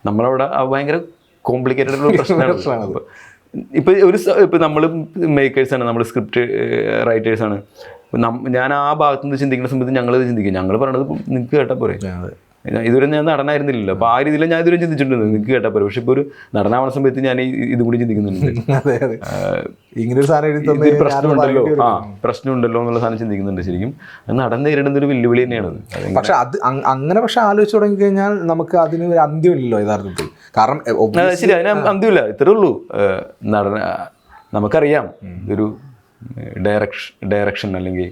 നമ്മളവിടെ ഭയങ്കര കോംപ്ലിക്കേറ്റഡ് ആയിട്ടുള്ള പ്രശ്നമാണ്. ഇപ്പം നമ്മൾ മേക്കേഴ്സാണ്, നമ്മൾ സ്ക്രിപ്റ്റ് റൈറ്റേഴ്സാണ്. ഞാൻ ആ ഭാഗത്തു നിന്ന് ചിന്തിക്കുന്ന സമയത്ത് ഞങ്ങളിത് ചിന്തിക്കും, ഞങ്ങൾ പറയണത് നിങ്ങൾക്ക് കേട്ടാൽ പോരെ. ഇതുവരെ ഞാൻ നടനായിരുന്നില്ലല്ലോ, അപ്പോൾ ആ രീതിയിൽ ഞാൻ ഇതുവരെ ചിന്തിച്ചിട്ടുണ്ട്, നിങ്ങൾക്ക് കേട്ടാൽ പോരെ. പക്ഷെ ഇപ്പോൾ ഒരു നടനാവുന്ന സമയത്ത് ഞാൻ ഇതും കൂടി ചിന്തിക്കുന്നുണ്ട്, ഇങ്ങനെ ഒരു പ്രശ്നമുണ്ടല്ലോ, പ്രശ്നമുണ്ടല്ലോ എന്നുള്ള സാധനം ചിന്തിക്കുന്നുണ്ട്. ശരിക്കും നടൻ നേരിടുന്ന ഒരു വെല്ലുവിളി തന്നെയാണ്. പക്ഷെ അങ്ങനെ പക്ഷെ ആലോചിച്ച് തുടങ്ങിക്കഴിഞ്ഞാൽ നമുക്ക് അതിന് ഒരു അന്ത്യമില്ലല്ലോ യഥാർത്ഥത്തിൽ. കാരണം ശരി, അതിന് അന്ത്യമില്ല, ഇത്രേ ഉള്ളൂ. നടന നമുക്കറിയാം ഇതൊരു ഡയറക്ഷൻ അല്ലെങ്കിൽ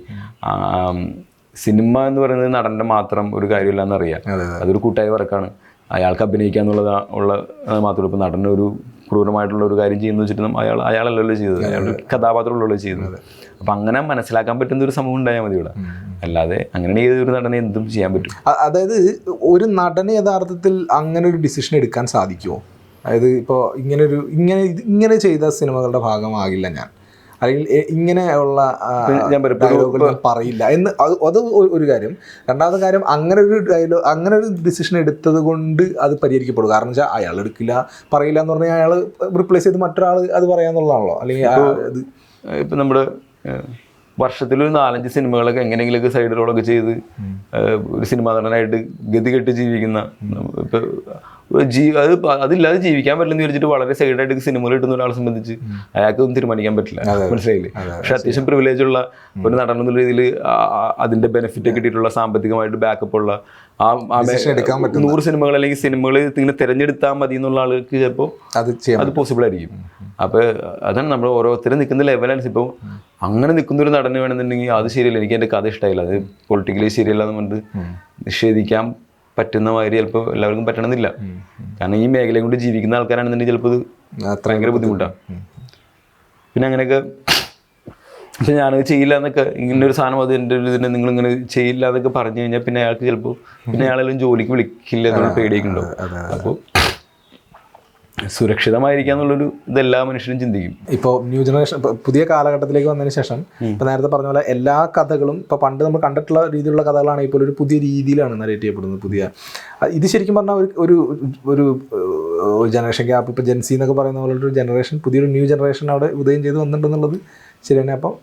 സിനിമ എന്ന് പറയുന്നത് നടൻ്റെ മാത്രം ഒരു കാര്യമില്ല എന്നറിയാം. അതൊരു കൂട്ടായ വർക്കാണ്. അയാൾക്ക് അഭിനയിക്കുക ഉള്ള മാത്രമല്ല. ഇപ്പോൾ നടന് ഒരു ക്രൂരമായിട്ടുള്ള ഒരു കാര്യം ചെയ്യുന്ന വെച്ചിട്ട് അയാളല്ലല്ലോ ചെയ്തത്, അയാളുടെ കഥാപാത്രമുള്ളല്ലോ ചെയ്യുന്നത്. അപ്പം അങ്ങനെ മനസ്സിലാക്കാൻ പറ്റുന്ന ഒരു സമൂഹം ഉണ്ടായാൽ മതി ഇവിടെ. അല്ലാതെ അങ്ങനെ ഒരു നടനെ എന്തും ചെയ്യാൻ പറ്റും. അതായത് ഒരു നടന് യഥാർത്ഥത്തിൽ അങ്ങനെ ഒരു ഡിസിഷൻ എടുക്കാൻ സാധിക്കുമോ? അതായത് ഇപ്പോൾ ഇങ്ങനെ ചെയ്ത സിനിമകളുടെ ഭാഗമാകില്ല ഞാൻ, അല്ലെങ്കിൽ ഇങ്ങനെയുള്ള ഡയലോഗുകൾ ഞാൻ പറയില്ല എന്ന്, അത് ഒരു കാര്യം. രണ്ടാമത്തെ കാര്യം, അങ്ങനെ ഒരു ഡിസിഷൻ എടുത്തത് കൊണ്ട് അത് പരിഹരിക്കപ്പെടും. കാരണം വെച്ചാൽ അയാൾ എടുക്കില്ല, പറയില്ല എന്ന് പറഞ്ഞാൽ അയാൾ റിപ്ലേസ് ചെയ്ത് മറ്റൊരാൾ അത് പറയാന്നുള്ളതാണല്ലോ. അല്ലെങ്കിൽ ഇപ്പം നമ്മുടെ വർഷത്തിലൊരു 4-5 സിനിമകളൊക്കെ എങ്ങനെയെങ്കിലുമൊക്കെ സൈഡ് റോളൊക്കെ ചെയ്ത് ഒരു സിനിമാ നടനായിട്ട് ഗതികെട്ട് ജീവിക്കുന്ന, അതില്ലാതെ ജീവിക്കാൻ പറ്റില്ലെന്ന് വിചാരിച്ചിട്ട് വളരെ സൈഡായിട്ട് സിനിമകൾ കിട്ടുന്ന ഒരാളെ സംബന്ധിച്ച് അയാൾക്കൊന്നും തീരുമാനിക്കാൻ പറ്റില്ല, മനസ്സിലായില്ലേ? പക്ഷെ അത്യാവശ്യം പ്രിവിലേജ് ഉള്ള ഒരു നടൻ എന്നുള്ള രീതിയിൽ അതിന്റെ ബെനിഫിറ്റ് കിട്ടിയിട്ടുള്ള, സാമ്പത്തികമായിട്ട് ബാക്കപ്പ് ഉള്ള 100 സിനിമകൾ അല്ലെങ്കിൽ സിനിമകൾ ഇങ്ങനെ തിരഞ്ഞെടുത്താൽ മതി എന്നുള്ള ആൾക്ക് ചിലപ്പോൾ അത് പോസിബിൾ ആയിരിക്കും. അപ്പോൾ അതാണ് നമ്മൾ ഓരോരുത്തരും നിൽക്കുന്ന ലെവലനുസരിച്ച്. ഇപ്പോൾ അങ്ങനെ നിൽക്കുന്ന ഒരു നടന് വേണമെന്നുണ്ടെങ്കിൽ അത് ശരിയല്ല, എനിക്ക് എൻ്റെ കഥ ഇഷ്ടമായില്ല, അത് പൊളിറ്റിക്കലി ശരിയല്ല എന്ന് പറഞ്ഞിട്ട് നിഷേധിക്കാൻ പറ്റുന്ന മാതിരി ചിലപ്പോൾ എല്ലാവർക്കും പറ്റണമെന്നില്ല. കാരണം ഈ മേഖലയും കൊണ്ട് ജീവിക്കുന്ന ആൾക്കാരാണെന്നുണ്ടെങ്കിൽ ചിലപ്പോൾ ഇത് ഭയങ്കര ബുദ്ധിമുട്ടാണ്. പിന്നെ അങ്ങനെയൊക്കെ പക്ഷെ ഞാനത് ചെയ്യില്ല എന്നൊക്കെ, ഇങ്ങനൊരു സാധനം അത് എൻ്റെ ഒരു ഇതിനെ നിങ്ങളിങ്ങനെ ചെയ്യില്ല എന്നൊക്കെ പറഞ്ഞു കഴിഞ്ഞാൽ പിന്നെ അയാൾക്ക് ചിലപ്പോൾ പിന്നെ അയാളെല്ലാം ജോലിക്ക് വിളിക്കില്ല എന്നുള്ള പേടിയൊക്കെ ഉണ്ടാവും. അപ്പോൾ സുരക്ഷിതമായിരിക്കുക എന്നുള്ളൊരു ഇതെല്ലാ മനുഷ്യരും ചിന്തിക്കും. ഇപ്പോൾ ന്യൂ ജനറേഷൻ പുതിയ കാലഘട്ടത്തിലേക്ക് വന്നതിന് ശേഷം ഇപ്പോൾ നേരത്തെ പറഞ്ഞ പോലെ എല്ലാ കഥകളും ഇപ്പോൾ പണ്ട് നമ്മൾ കണ്ടിട്ടുള്ള രീതിയിലുള്ള കഥകളാണെങ്കിൽ പോലും ഒരു പുതിയ രീതിയിലാണ് നരേറ്റ് ചെയ്യപ്പെടുന്നത്. ഇത് ശരിക്കും പറഞ്ഞാൽ ഒരു ഒരു ജനറേഷൻ ഗ്യാപ്പ്, ഇപ്പോൾ ജെൻസി എന്നൊക്കെ പറയുന്ന പോലെ ഒരു ജനറേഷൻ, പുതിയൊരു ന്യൂ ജനറേഷൻ അവിടെ ഉദയം ചെയ്ത് വന്നിട്ടുണ്ടെന്നുള്ളത് ശരി തന്നെ. അപ്പം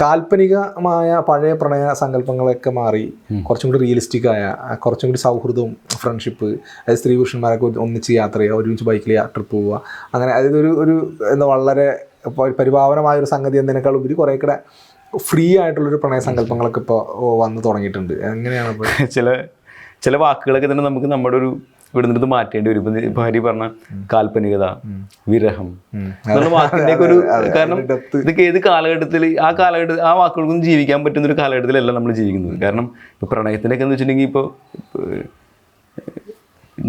കാൽപ്പനികമായ പഴയ പ്രണയ സങ്കല്പങ്ങളൊക്കെ മാറി കുറച്ചും കൂടി റിയലിസ്റ്റിക് ആയ, കുറച്ചും കൂടി സൗഹൃദവും ഫ്രണ്ട്ഷിപ്പ്, അതായത് സ്ത്രീ പുരുഷന്മാരൊക്കെ ഒന്നിച്ച് യാത്ര ചെയ്യുക, ഒരുമിച്ച് ബൈക്കിൽ ട്രിപ്പ് പോവുക, അങ്ങനെ അതായത് ഒരു എന്താ വളരെ പരിഭാവനമായ ഒരു സംഗതി എന്നതിനേക്കാൾ ഉപരി കുറേ കൂടെ ഫ്രീ ആയിട്ടുള്ളൊരു പ്രണയ സങ്കല്പങ്ങളൊക്കെ ഇപ്പോൾ വന്ന് തുടങ്ങിയിട്ടുണ്ട്. എങ്ങനെയാണ് ഇപ്പോൾ ചില വാക്കുകളൊക്കെ തന്നെ നമുക്ക് നമ്മുടെ ഒരു ഇവിടുന്ന് മാറ്റേണ്ടി വരും. ഇപ്പൊ ഹരി പറഞ്ഞ കാൽപ്പനികത, വിരഹം എന്നുള്ള വാക്കിൻ്റെയൊക്കെ ഒരു, കാരണം ഇതൊക്കെ ഏത് കാലഘട്ടത്തിൽ ആ വാക്കുകൾക്കൊന്നും ജീവിക്കാൻ പറ്റുന്ന ഒരു കാലഘട്ടത്തിലല്ല നമ്മൾ ജീവിക്കുന്നത്. കാരണം ഇപ്പൊ പ്രണയത്തിനൊക്കെ എന്ന് വെച്ചിട്ടുണ്ടെങ്കിൽ ഇപ്പോൾ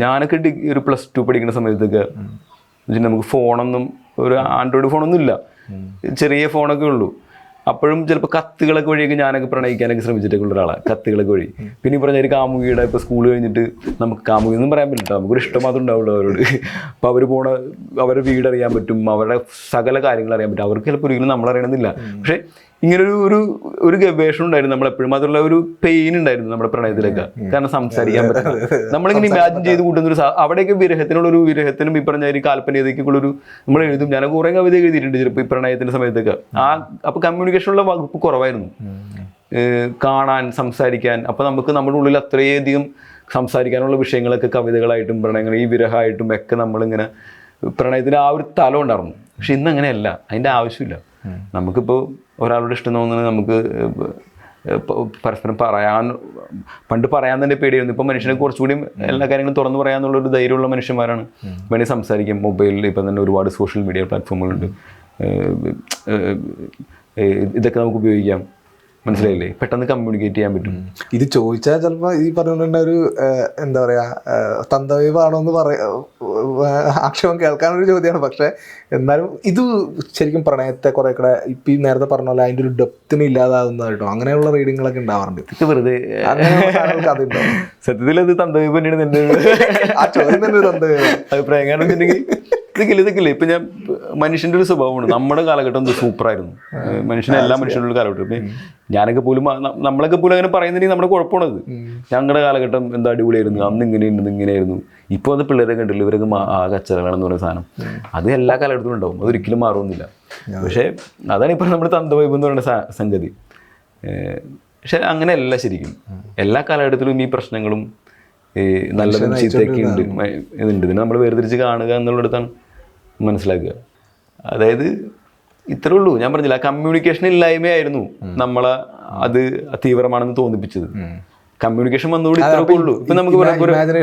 ഞാനൊക്കെ ഒരു +2 പഠിക്കുന്ന സമയത്തൊക്കെ നമുക്ക് ഫോണൊന്നും, ഒരു ആൻഡ്രോയിഡ് ഫോണൊന്നും ഇല്ല, ചെറിയ ഫോണൊക്കെ ഉള്ളൂ. അപ്പോഴും ചിലപ്പോൾ കത്തുകളൊക്കെ വഴിയൊക്കെ ഞാനൊക്കെ പ്രണയിക്കാനൊക്കെ ശ്രമിച്ചിട്ടൊക്കെ ഉള്ള ഒരാളാണ്, കത്തുകളൊക്കെ വഴി. പിന്നെ ഈ പറഞ്ഞ ഒരു കാമുകിയുടെ ഇപ്പോൾ സ്കൂൾ കഴിഞ്ഞിട്ട് നമുക്ക് കാമുകി ഒന്നും പറയാൻ പറ്റില്ല, നമുക്കൊരു ഇഷ്ടം മാത്രം ഉണ്ടാവുള്ളൂ അവരോട്. അപ്പോൾ അവർ അവരുടെ വീട് അറിയാൻ പറ്റും, അവരുടെ സകല കാര്യങ്ങൾ അറിയാൻ പറ്റും. അവർക്ക് ചിലപ്പോൾ ഒരിക്കലും നമ്മളറിയണമെന്നില്ല. പക്ഷേ ഇങ്ങനൊരു ഒരു ഗവേഷണം ഉണ്ടായിരുന്നു നമ്മളെപ്പോഴും, അതുള്ള ഒരു പെയിൻ ഉണ്ടായിരുന്നു നമ്മുടെ പ്രണയത്തിലൊക്കെ. കാരണം സംസാരിക്കാൻ പറ്റില്ല, നമ്മളിങ്ങനെ ഇമാജിൻ ചെയ്ത് കൂട്ടുന്നൊരു അവിടെയൊക്കെ വിരഹത്തിനും ഈ പറഞ്ഞ ഒരു കാൽപ്പനികതയ്ക്കുള്ളൊരു നമ്മൾ എഴുതും. ഞാൻ കുറേ കവിത എഴുതിയിട്ടുണ്ട് ചിലപ്പോൾ ഈ പ്രണയത്തിന്റെ സമയത്തൊക്കെ. അപ്പോൾ കമ്മ്യൂണിക്കേഷനുള്ള വകുപ്പ് കുറവായിരുന്നു, കാണാൻ, സംസാരിക്കാൻ. അപ്പോൾ നമുക്ക് നമ്മുടെ ഉള്ളിൽ അത്രയധികം സംസാരിക്കാനുള്ള വിഷയങ്ങളൊക്കെ കവിതകളായിട്ടും പ്രണയങ്ങൾ ഈ വിരഹമായിട്ടും ഒക്കെ നമ്മളിങ്ങനെ പ്രണയത്തിന് ആ ഒരു തലം ഉണ്ടായിരുന്നു. പക്ഷെ ഇന്ന് അങ്ങനെയല്ല, അതിൻ്റെ ആവശ്യമില്ല. നമുക്കിപ്പോൾ ഒരാളുടെ ഇഷ്ടം തോന്നുന്നത് നമുക്ക് പരസ്പരം പണ്ട് പറയാൻ തന്നെ പേടിയായിരുന്നു. ഇപ്പം മനുഷ്യനെ കുറച്ചുകൂടി എല്ലാ കാര്യങ്ങളും തുറന്നു പറയാന്നുള്ളൊരു ധൈര്യമുള്ള മനുഷ്യന്മാരാണ്. വേണമെങ്കിൽ സംസാരിക്കാം. മൊബൈലിൽ ഇപ്പം തന്നെ ഒരുപാട് സോഷ്യൽ മീഡിയ പ്ലാറ്റ്ഫോമുകളുണ്ട്, ഇതൊക്കെ നമുക്ക് ഉപയോഗിക്കാം. മനസ്സിലായില്ലേ? പെട്ടെന്ന് കമ്മ്യൂണിക്കേറ്റ് ചെയ്യാൻ പറ്റും. ഇത് ചോദിച്ചാൽ ചിലപ്പോൾ ഈ പറഞ്ഞിട്ടുണ്ട ഒരു എന്താ പറയുക, തന്തവൈവാണോ എന്ന് ആക്ഷേപം കേൾക്കാനൊരു ചോദ്യമാണ്. പക്ഷെ എന്നാലും ഇത് ശരിക്കും പ്രണയത്തെ കുറെ കൂടെ ഇപ്പം ഈ നേരത്തെ പറഞ്ഞ പോലെ അതിൻ്റെ ഒരു ഡെപ്തിന് ഇല്ലാതാകുന്ന കേട്ടോ, അങ്ങനെയുള്ള റീഡിങ്ങുകളൊക്കെ ഉണ്ടാവാറുണ്ട്. ഇത് വെറുതെ സത്യത്തിൽ അത് തന്തവൈവ് തന്നെയാണ് എൻ്റെ ആ ചോദ്യം തന്നെ ഒരു തന്തവൈവ് അഭിപ്രായം. കാരണം വെച്ചിട്ടുണ്ടെങ്കിൽ ഇതൊക്കെ ഇപ്പം ഞാൻ മനുഷ്യൻ്റെ ഒരു സ്വഭാവമാണ്. നമ്മുടെ കാലഘട്ടം സൂപ്പറായിരുന്നു, എല്ലാ മനുഷ്യരുടെ ഒരു കാലഘട്ടം. ഇപ്പം ഞാനൊക്കെ പോലും നമ്മളൊക്കെ പോലും അങ്ങനെ പറയുന്നുണ്ടെങ്കിൽ നമ്മുടെ കുഴപ്പമാണത്. ഞങ്ങളുടെ കാലഘട്ടം എന്താ അടിപൊളിയായിരുന്നു, അന്ന് ഇങ്ങനെയായിരുന്നു. ഇപ്പോൾ അത് പിള്ളേരെ കണ്ടില്ല, ഇവരൊക്കെ കച്ചറകളാണെന്ന് പറയുന്ന സാധനം. അത് എല്ലാ കാലഘട്ടത്തിലും ഉണ്ടാവും, അതൊരിക്കലും മാറുന്നില്ല. പക്ഷേ അതാണ് ഇപ്പോൾ നമ്മുടെ തന്തവൈബ് എന്ന് പറയുന്ന സംഗതി. പക്ഷെ അങ്ങനെയല്ല ശരിക്കും. എല്ലാ കാലഘട്ടത്തിലും ഈ പ്രശ്നങ്ങളും നല്ലതും ചീത്തയൊക്കെ ഉണ്ട്, ഇതിനെ നമ്മൾ വേർതിരിച്ച് കാണുക എന്നുള്ളിടത്താണ് മനസ്സിലാക്കുക. അതായത് ഇത്രേ ഉള്ളൂ. ഞാൻ പറഞ്ഞില്ല, കമ്മ്യൂണിക്കേഷൻ ഇല്ലായ്മയായിരുന്നു നമ്മളെ അത് തീവ്രമാണെന്ന് തോന്നിപ്പിച്ചത്. കമ്മ്യൂണിക്കേഷൻ വന്നുകൂടി ഇത്രയൊക്കെ ഉള്ളൂ. ഇപ്പൊ നമുക്ക്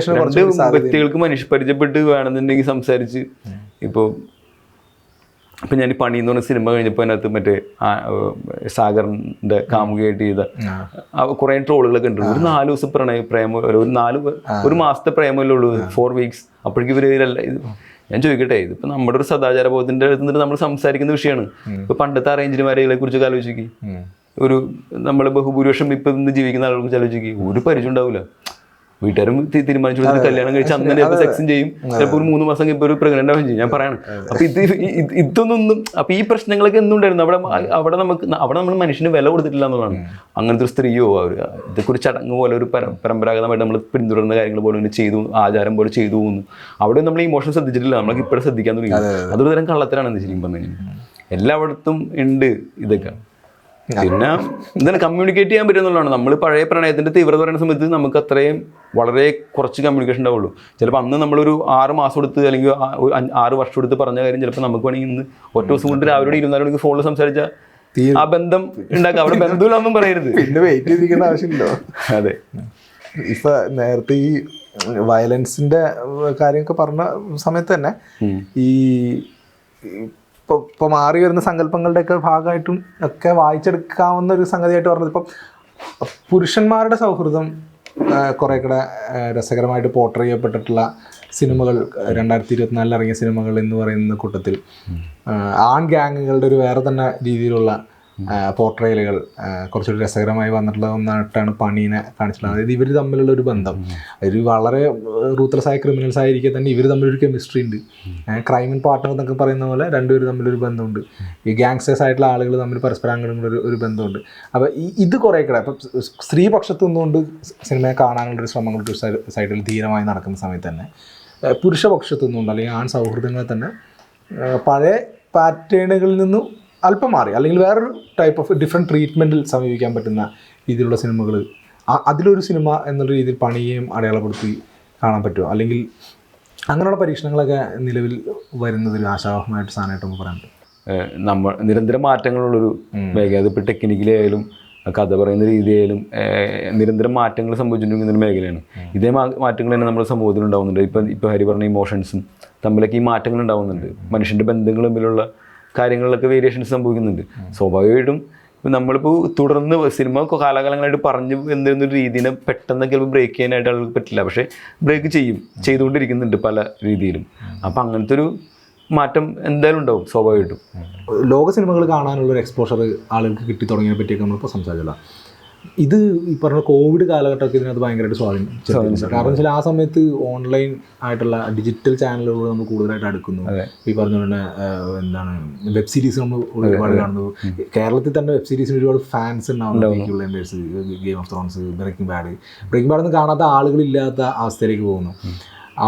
രണ്ട് വ്യക്തികൾക്ക് പരിചയപ്പെട്ട് വേണമെന്നുണ്ടെങ്കിൽ സംസാരിച്ച്, ഇപ്പം ഞാൻ ഈ പണി എന്ന് പറഞ്ഞ സിനിമ കഴിഞ്ഞപ്പോൾ അതിനകത്ത് മറ്റേ സാഗറിന്റെ കാമുകയായിട്ട് ചെയ്ത കുറേ ട്രോളുകളൊക്കെ ഉണ്ട്. ഒരു 4 ദിവസം പ്രേമം, ഒരു മാസത്തെ പ്രേമല്ലേ ഉള്ളൂ, 4 weeks. അപ്പോഴേക്കും ഇവരെല്ലാം ഇത് ഞാൻ ചോദിക്കട്ടെ, ഇതിപ്പോ നമ്മുടെ ഒരു സദാചാര ബോധത്തിന്റെ അടുത്ത് നിന്നിട്ട് നമ്മൾ സംസാരിക്കുന്ന വിഷയമാണ്. ഇപ്പൊ പണ്ടത്തെ അറേഞ്ച്ഡ് മാരേജുകളെ കുറിച്ചൊക്കെ ആലോചിക്കുക, ഒരു നമ്മൾ ബഹുഭൂരിപക്ഷം ഇപ്പൊ ഇന്ന് ജീവിക്കുന്ന ആളുകൾക്ക് ആലോചിക്കുക, ഒരു പരിചയം ഉണ്ടാവില്ല. വീട്ടുകാരും തീരുമാനിച്ചു കല്യാണം കഴിച്ച് അന്ന് തന്നെ സെക്സും ചെയ്യും, ചിലപ്പോൾ ഒരു 3 മാസം ഇപ്പോൾ ഒരു പ്രഗ്നന്റ് ആവുകയും ചെയ്യും. ഞാൻ പറയാണ്. അപ്പൊ ഇതൊന്നും അപ്പൊ ഈ പ്രശ്നങ്ങളൊക്കെ എന്തുണ്ടായിരുന്നു അവിടെ നമ്മൾ മനുഷ്യന് വില കൊടുത്തിട്ടില്ല എന്നുള്ളതാണ്. അങ്ങനത്തെ ഒരു സ്ത്രീയോ ഇതൊക്കെ ഒരു ചടങ്ങ് പോലെ ഒരു പരമ്പരാഗതമായിട്ട് നമ്മൾ പിന്തുടരുന്ന കാര്യങ്ങൾ പോലെ ഇങ്ങനെ ചെയ്തു, ആചാരം പോലെ ചെയ്തു പോകുന്നു. അവിടെ നമ്മൾ ഇമോഷൻ ശ്രദ്ധിച്ചിട്ടില്ല, നമ്മളൊക്കെ ഇപ്പോഴും ശ്രദ്ധിക്കാൻ തുടങ്ങി. അതൊരു തരം കള്ളത്തരാണെന്ന് ശരിക്കും പറഞ്ഞു കഴിഞ്ഞാൽ. എല്ലായിടത്തും ഉണ്ട് ഇതൊക്കെ. പിന്നെ എന്താണ് കമ്മ്യൂണിക്കേറ്റ് ചെയ്യാൻ പറ്റുമെന്നുള്ളതാണ്. നമ്മൾ പഴയ പ്രണയത്തിന്റെ തീവ്രത പറയുന്ന സമയത്ത് നമുക്ക് അത്രയും വളരെ കുറച്ച് കമ്മ്യൂണിക്കേഷൻ ഉണ്ടാവുള്ളൂ. ചിലപ്പോൾ അന്ന് നമ്മളൊരു 6 മാസം എടുത്ത് അല്ലെങ്കിൽ 6 വർഷം എടുത്ത് പറഞ്ഞ കാര്യം ചിലപ്പോൾ നമുക്ക് വേണമെങ്കിൽ ഇന്ന് ഒറ്റ ദിവസം കൊണ്ട് രാവിലെ 24 മണിക്ക് ഫോണിൽ സംസാരിച്ചാൽ ആ ബന്ധം ഉണ്ടാക്കാം. അവിടെ ബന്ധമില്ലാന്നും പറയരുത്, പിന്നെ വെയിറ്റ് ചെയ്തിരിക്കേണ്ട ആവശ്യമില്ലല്ലോ. അതെ. ഇപ്പൊ നേരത്തെ ഈ വയലൻസിന്റെ കാര്യമൊക്കെ പറഞ്ഞ സമയത്ത് തന്നെ ഈ ഇപ്പോൾ മാറി വരുന്ന സങ്കല്പങ്ങളുടെയൊക്കെ ഭാഗമായിട്ടും ഒക്കെ വായിച്ചെടുക്കാവുന്ന ഒരു സംഗതിയായിട്ട് പറഞ്ഞത് ഇപ്പം പുരുഷന്മാരുടെ സൗഹൃദം കുറേ കൂടെ രസകരമായിട്ട് പോർട്രേ ചെയ്യപ്പെട്ടിട്ടുള്ള സിനിമകൾ 2024 ഇറങ്ങിയ സിനിമകൾ എന്ന് പറയുന്ന കൂട്ടത്തിൽ ആൺ ഗ്യാങ്ങുകളുടെ ഒരു വേറെ തന്നെ രീതിയിലുള്ള പോർട്രേലുകൾ കുറച്ചുകൂടി രസകരമായി വന്നിട്ടുള്ള ഒന്നായിട്ടാണ് പണീനെ കാണിച്ചിട്ടുള്ളത്. അതായത് ഇവർ തമ്മിലുള്ള ഒരു ബന്ധം, ഒരു വളരെ റൂത്ത്ലെസ് ആയ ക്രിമിനൽസ് ആയിരിക്കെ തന്നെ ഇവർ തമ്മിലൊരു കെമിസ്ട്രി ഉണ്ട്. ക്രൈം ആൻഡ് പാർട്ട്ണർ എന്നൊക്കെ പറയുന്ന പോലെ രണ്ടുപേരും തമ്മിലൊരു ബന്ധമുണ്ട്. ഈ ഗാങ്സ്റ്റേഴ്സ് ആയിട്ടുള്ള ആളുകൾ തമ്മിൽ പരസ്പരം അങ്ങനെയുള്ള ഒരു ബന്ധമുണ്ട്. അപ്പോൾ ഇത് കുറേ കൂടെ ഇപ്പം സ്ത്രീപക്ഷത്തു നിന്നുകൊണ്ട് സിനിമയെ കാണാനുള്ളൊരു ശ്രമങ്ങൾ ഒരു സൈഡിൽ ധീരമായി നടക്കുന്ന സമയത്ത് തന്നെ പുരുഷപക്ഷത്തു നിന്നുകൊണ്ട് അല്ലെങ്കിൽ ആൺ സൗഹൃദങ്ങളെ തന്നെ പഴയ പാറ്റേണുകളിൽ നിന്നും അല്പം മാറി അല്ലെങ്കിൽ വേറൊരു ടൈപ്പ് ഓഫ് ഡിഫറെൻറ്റ് ട്രീറ്റ്മെൻറ്റിൽ സമീപിക്കാൻ പറ്റുന്ന രീതിയിലുള്ള സിനിമകൾ അതിലൊരു സിനിമ എന്നുള്ള രീതിയിൽ പണിയെയും അടയാളപ്പെടുത്തി കാണാൻ പറ്റുമോ? അല്ലെങ്കിൽ അങ്ങനെയുള്ള പരീക്ഷണങ്ങളൊക്കെ നിലവിൽ വരുന്നതിൽ ആശാവഹമായിട്ട് സാധനമായിട്ട് നമുക്ക് പറയാൻ പറ്റും. നമ്മൾ നിരന്തരം മാറ്റങ്ങളുള്ളൊരു മേഖല, അതിപ്പോൾ ടെക്നിക്കലി ആയാലും കഥ പറയുന്ന രീതിയായാലും നിരന്തരം മാറ്റങ്ങൾ സംഭവിച്ചുകൊണ്ടിരിക്കുന്ന ഒരു മേഖലയാണ്. ഇതേ മാറ്റങ്ങൾ തന്നെ നമ്മുടെ സമൂഹത്തിൽ ഉണ്ടാകുന്നുണ്ട്. ഇപ്പോൾ ഹരി പറഞ്ഞ ഇമോഷൻസും തമ്മിലൊക്കെ ഈ മാറ്റങ്ങൾ ഉണ്ടാകുന്നുണ്ട്. മനുഷ്യൻ്റെ ബന്ധങ്ങൾ തമ്മിലുള്ള കാര്യങ്ങളിലൊക്കെ വേരിയേഷൻസ് സംഭവിക്കുന്നുണ്ട്. സ്വാഭാവികമായിട്ടും നമ്മളിപ്പോൾ തുടർന്ന് സിനിമ കാലാകാലങ്ങളായിട്ട് പറഞ്ഞു എന്നൊരു രീതിനെ പെട്ടെന്ന് ചിലപ്പോൾ ബ്രേക്ക് ചെയ്യാനായിട്ട് ആൾക്ക് പറ്റില്ല. പക്ഷേ ബ്രേക്ക് ചെയ്തുകൊണ്ടിരിക്കുന്നുണ്ട് പല രീതിയിലും. അപ്പോൾ അങ്ങനത്തെ ഒരു മാറ്റം എന്തായാലും ഉണ്ടാവും സ്വാഭാവികമായിട്ടും. ലോക സിനിമകൾ കാണാനുള്ളൊരു എക്സ്പോഷർ ആളുകൾക്ക് കിട്ടി തുടങ്ങിയതിനെ പറ്റിയൊക്കെ നമ്മളിപ്പോൾ സംസാരിച്ചില്ല. ഇത് ഈ പറഞ്ഞ കോവിഡ് കാലഘട്ടമൊക്കെ ഇതിനകത്ത് ഭയങ്കരമായിട്ട് സ്വാധീനിച്ചു. കാരണം വെച്ചാൽ ആ സമയത്ത് ഓൺലൈൻ ആയിട്ടുള്ള ഡിജിറ്റൽ ചാനലുകളോട് നമ്മൾ കൂടുതലായിട്ട് അടുക്കുന്നു. ഈ പറഞ്ഞ പോലെ എന്താണ് വെബ് സീരീസ് നമ്മൾ ഒരുപാട് കാണുന്നു. കേരളത്തിൽ തന്നെ വെബ് സീരീസിന് ഒരുപാട് ഫാൻസ് ഉണ്ടാവുന്നു. Game of Thrones, Breaking Bad ഒന്നും കാണാത്ത ആളുകളില്ലാത്ത അവസ്ഥയിലേക്ക് പോകുന്നു.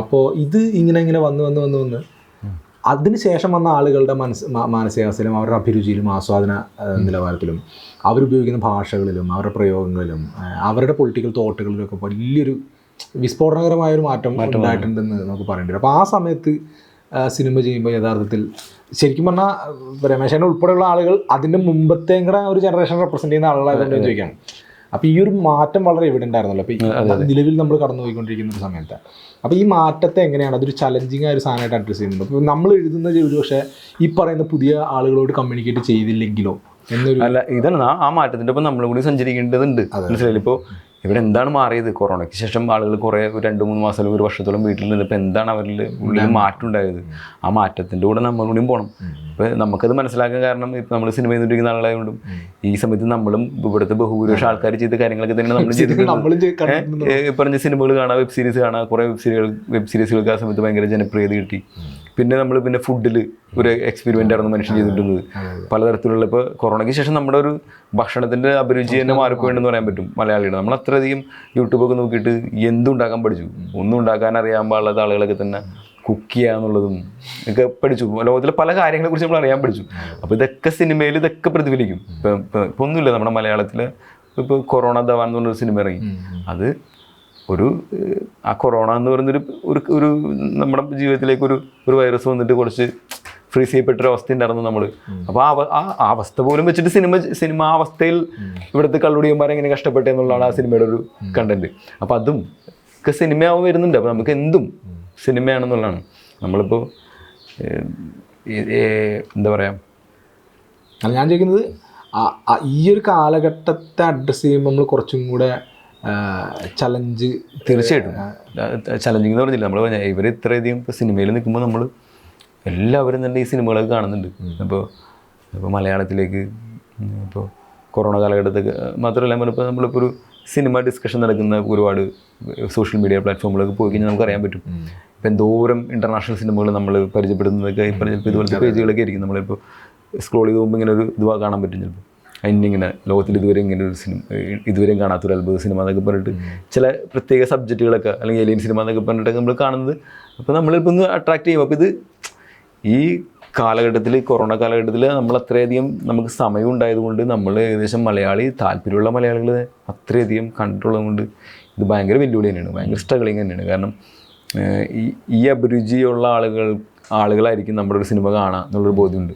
അപ്പോൾ ഇത് ഇങ്ങനെ വന്ന് അതിനുശേഷം വന്ന ആളുകളുടെ മാനസികാവസ്ഥയിലും അവരുടെ അഭിരുചിയിലും ആസ്വാദന നിലവാരത്തിലും അവരുപയോഗിക്കുന്ന ഭാഷകളിലും അവരുടെ പ്രയോഗങ്ങളിലും അവരുടെ പൊളിറ്റിക്കൽ തോട്ടുകളിലും ഒക്കെ വലിയൊരു വിസ്ഫോടനകരമായൊരു മാറ്റം ഉണ്ടായിട്ടുണ്ടെന്ന് നമുക്ക് പറയേണ്ടി വരും. അപ്പോൾ ആ സമയത്ത് സിനിമ ചെയ്യുമ്പോൾ യഥാർത്ഥത്തിൽ ശരിക്കും പറഞ്ഞാൽ രമേശേനെ ഉൾപ്പെടെയുള്ള ആളുകൾ അതിൻ്റെ മുമ്പത്തെ കൂടെ ഒരു ജനറേഷൻ റെപ്രസെൻറ്റ് ചെയ്യുന്ന ആളുകളായതുകൊണ്ട് ചോദിക്കുകയാണ്. അപ്പോൾ ഈ ഒരു മാറ്റം വളരെ എവിഡൻ്റ് ആയിരുന്നല്ലോ. അപ്പോൾ നിലവിൽ നമ്മൾ കടന്നു പോയിക്കൊണ്ടിരിക്കുന്ന ഒരു സമയത്ത് അപ്പോൾ ഈ മാറ്റത്തെ എങ്ങനെയാണ് അതൊരു ചലഞ്ചിങ് ആയ ഒരു സാധനമായിട്ട് അഡ്രസ്സ് ചെയ്യുന്നത്? അപ്പോൾ നമ്മൾ എഴുതുന്ന ഒരു പക്ഷേ ഈ പറയുന്ന പുതിയ ആളുകളോട് കമ്മ്യൂണിക്കേറ്റ് ചെയ്തില്ലെങ്കിലോ എന്നൊരു അല്ല, ഇതാണ് ആ മാറ്റത്തിൻ്റെ ഒപ്പം നമ്മളും കൂടി സഞ്ചരിക്കേണ്ടതുണ്ട്. മനസ്സിലായില്ല? ഇപ്പോൾ ഇവിടെ എന്താണ് മാറിയത്? കൊറോണയ്ക്ക് ശേഷം ആളുകൾ കുറേ 2-3 മാസം അല്ലെങ്കിൽ ഒരു വർഷത്തോളം വീട്ടിൽ നിന്നിപ്പോൾ എന്താണ് അവരിൽ ഉള്ളിൽ മാറ്റം ഉണ്ടായത്? ആ മാറ്റത്തിൻ്റെ കൂടെ നമ്മളുകൂടിയും പോകണം. ഇപ്പോൾ നമുക്കത് മനസ്സിലാക്കാൻ കാരണം ഇപ്പോൾ നമ്മൾ സിനിമ ചെയ്തുകൊണ്ടിരിക്കുന്ന ആളുകളായതുകൊണ്ടും ഈ സമയത്ത് നമ്മളും ഇവിടുത്തെ ബഹുഭൂരിപക്ഷം ആൾക്കാർ ചെയ്ത കാര്യങ്ങളൊക്കെ തന്നെ നമ്മൾ ചെയ്തിട്ടുണ്ട്. പറഞ്ഞ സിനിമകൾ കാണാം, വെബ് സീരീസ് കാണാം. കുറേ വെബ് സീരീസുകൾക്ക് ആ സമയത്ത് ഭയങ്കര ജനപ്രിയത കിട്ടി. പിന്നെ ഫുഡിൽ ഒരു എക്സ്പെരിമെൻ്റ് ആയിരുന്നു മനുഷ്യൻ ചെയ്തിട്ടുള്ളത് പലതരത്തിലുള്ള. ഇപ്പോൾ കൊറോണയ്ക്ക് ശേഷം നമ്മുടെ ഒരു ഭക്ഷണത്തിൻ്റെ അഭിരുചി തന്നെ മാറിപ്പോയിണ്ടെന്ന് പറയാൻ പറ്റും മലയാളിയുടെ. നമ്മൾ അത്രയധികം യൂട്യൂബൊക്കെ നോക്കിയിട്ട് എന്തുണ്ടാക്കാൻ പഠിച്ചു. ഒന്നും ഉണ്ടാക്കാൻ അറിയാൻ പാടില്ലാത്ത ആളുകളൊക്കെ തന്നെ കുക്ക് ചെയ്യാന്നുള്ളതും ഒക്കെ പഠിച്ചു. ലോകത്തിലെ പല കാര്യങ്ങളെക്കുറിച്ച് നമ്മൾ അറിയാൻ പഠിച്ചു. അപ്പോൾ ഇതൊക്കെ സിനിമയിൽ ഇതൊക്കെ പ്രതിഫലിക്കും. ഇപ്പം ഒന്നുമില്ല, നമ്മുടെ മലയാളത്തിൽ ഇപ്പോൾ കൊറോണ ധവാൻ എന്ന് പറഞ്ഞൊരു സിനിമ ഇറങ്ങി. അത് ആ കൊറോണ എന്ന് പറയുന്നൊരു ഒരു നമ്മുടെ ജീവിതത്തിലേക്ക് ഒരു വൈറസ് വന്നിട്ട് കുറച്ച് ഫ്രീസ് ചെയ്യപ്പെട്ടൊരു അവസ്ഥ ഉണ്ടായിരുന്നു നമ്മൾ. അപ്പോൾ ആ അവസ്ഥ പോലും വെച്ചിട്ട് സിനിമ ആ അവസ്ഥയിൽ ഇവിടുത്തെ കള്ളുടിയന്മാരെ എങ്ങനെ കഷ്ടപ്പെട്ടെന്നുള്ളതാണ് ആ സിനിമയുടെ ഒരു കണ്ടന്റ്. അപ്പോൾ അതും ഒക്കെ സിനിമയാവും വരുന്നുണ്ട്. അപ്പോൾ നമുക്ക് എന്തും സിനിമയാണെന്നുള്ളതാണ്. നമ്മളിപ്പോൾ എന്താ പറയുക, അല്ല ഞാൻ ചോദിക്കുന്നത് ഈ ഒരു കാലഘട്ടത്തെ അഡ്രസ്സ് ചെയ്യുമ്പോൾ നമ്മൾ കുറച്ചും കൂടെ ചലഞ്ച്. തീർച്ചയായിട്ടും ചലഞ്ചിങ് എന്ന് പറഞ്ഞില്ല നമ്മൾ. ഇവർ ഇത്രയധികം ഇപ്പോൾ സിനിമയിൽ നിൽക്കുമ്പോൾ നമ്മൾ എല്ലാവരും തന്നെ ഈ സിനിമകളൊക്കെ കാണുന്നുണ്ട്. ഇപ്പോൾ മലയാളത്തിലേക്ക് ഇപ്പോൾ കൊറോണ കാലഘട്ടത്തിൽ മാത്രമല്ല നമ്മളിപ്പോൾ ഒരു സിനിമ ഡിസ്കഷൻ നടക്കുന്ന ഒരുപാട് സോഷ്യൽ മീഡിയ പ്ലാറ്റ്ഫോമുകളൊക്കെ പോയി കഴിഞ്ഞാൽ നമുക്ക് അറിയാൻ പറ്റും. ഇപ്പോൾ എന്തോരം ഇൻ്റർനാഷണൽ സിനിമകൾ നമ്മൾ പരിചയപ്പെടുന്നതൊക്കെ ചിലപ്പോൾ ഇതുപോലത്തെ പേജുകളൊക്കെ ആയിരിക്കും. നമ്മളിപ്പോൾ സ്ക്രോൾ ചെയ്ത് പോകുമ്പോൾ ഇങ്ങനെ ഒരു ഇതുവാ കാണാൻ പറ്റും. ചിലപ്പോൾ അതിനിങ്ങനെ ലോകത്തിൽ ഇങ്ങനെ ഒരു സിനിമ ഇതുവരെയും കാണാത്തൊരു അത്ഭുത സിനിമ എന്നൊക്കെ പറഞ്ഞിട്ട് ചില പ്രത്യേക സബ്ജക്റ്റുകളൊക്കെ അല്ലെങ്കിൽ ഏലിയൻ സിനിമ എന്നൊക്കെ പറഞ്ഞിട്ടൊക്കെ നമ്മൾ കാണുന്നത്. അപ്പോൾ നമ്മളിപ്പോൾ ഒന്ന് അട്രാക്ട് ചെയ്യും. അപ്പോൾ ഇത് ഈ കാലഘട്ടത്തിൽ കൊറോണ കാലഘട്ടത്തിൽ നമ്മൾ അത്രയധികം നമുക്ക് സമയം ഉണ്ടായതുകൊണ്ട് നമ്മൾ ഏകദേശം താല്പര്യമുള്ള മലയാളികൾ അത്രയധികം കണ്ടിട്ടുള്ളത് കൊണ്ട് ഇത് ഭയങ്കര വെല്ലുവിളി തന്നെയാണ്, ഭയങ്കര സ്ട്രഗിളിങ് തന്നെയാണ്. കാരണം ഈ അഭിരുചിയുള്ള ആളുകളായിരിക്കും നമ്മുടെ ഒരു സിനിമ കാണുക എന്നുള്ളൊരു ബോധ്യമുണ്ട്.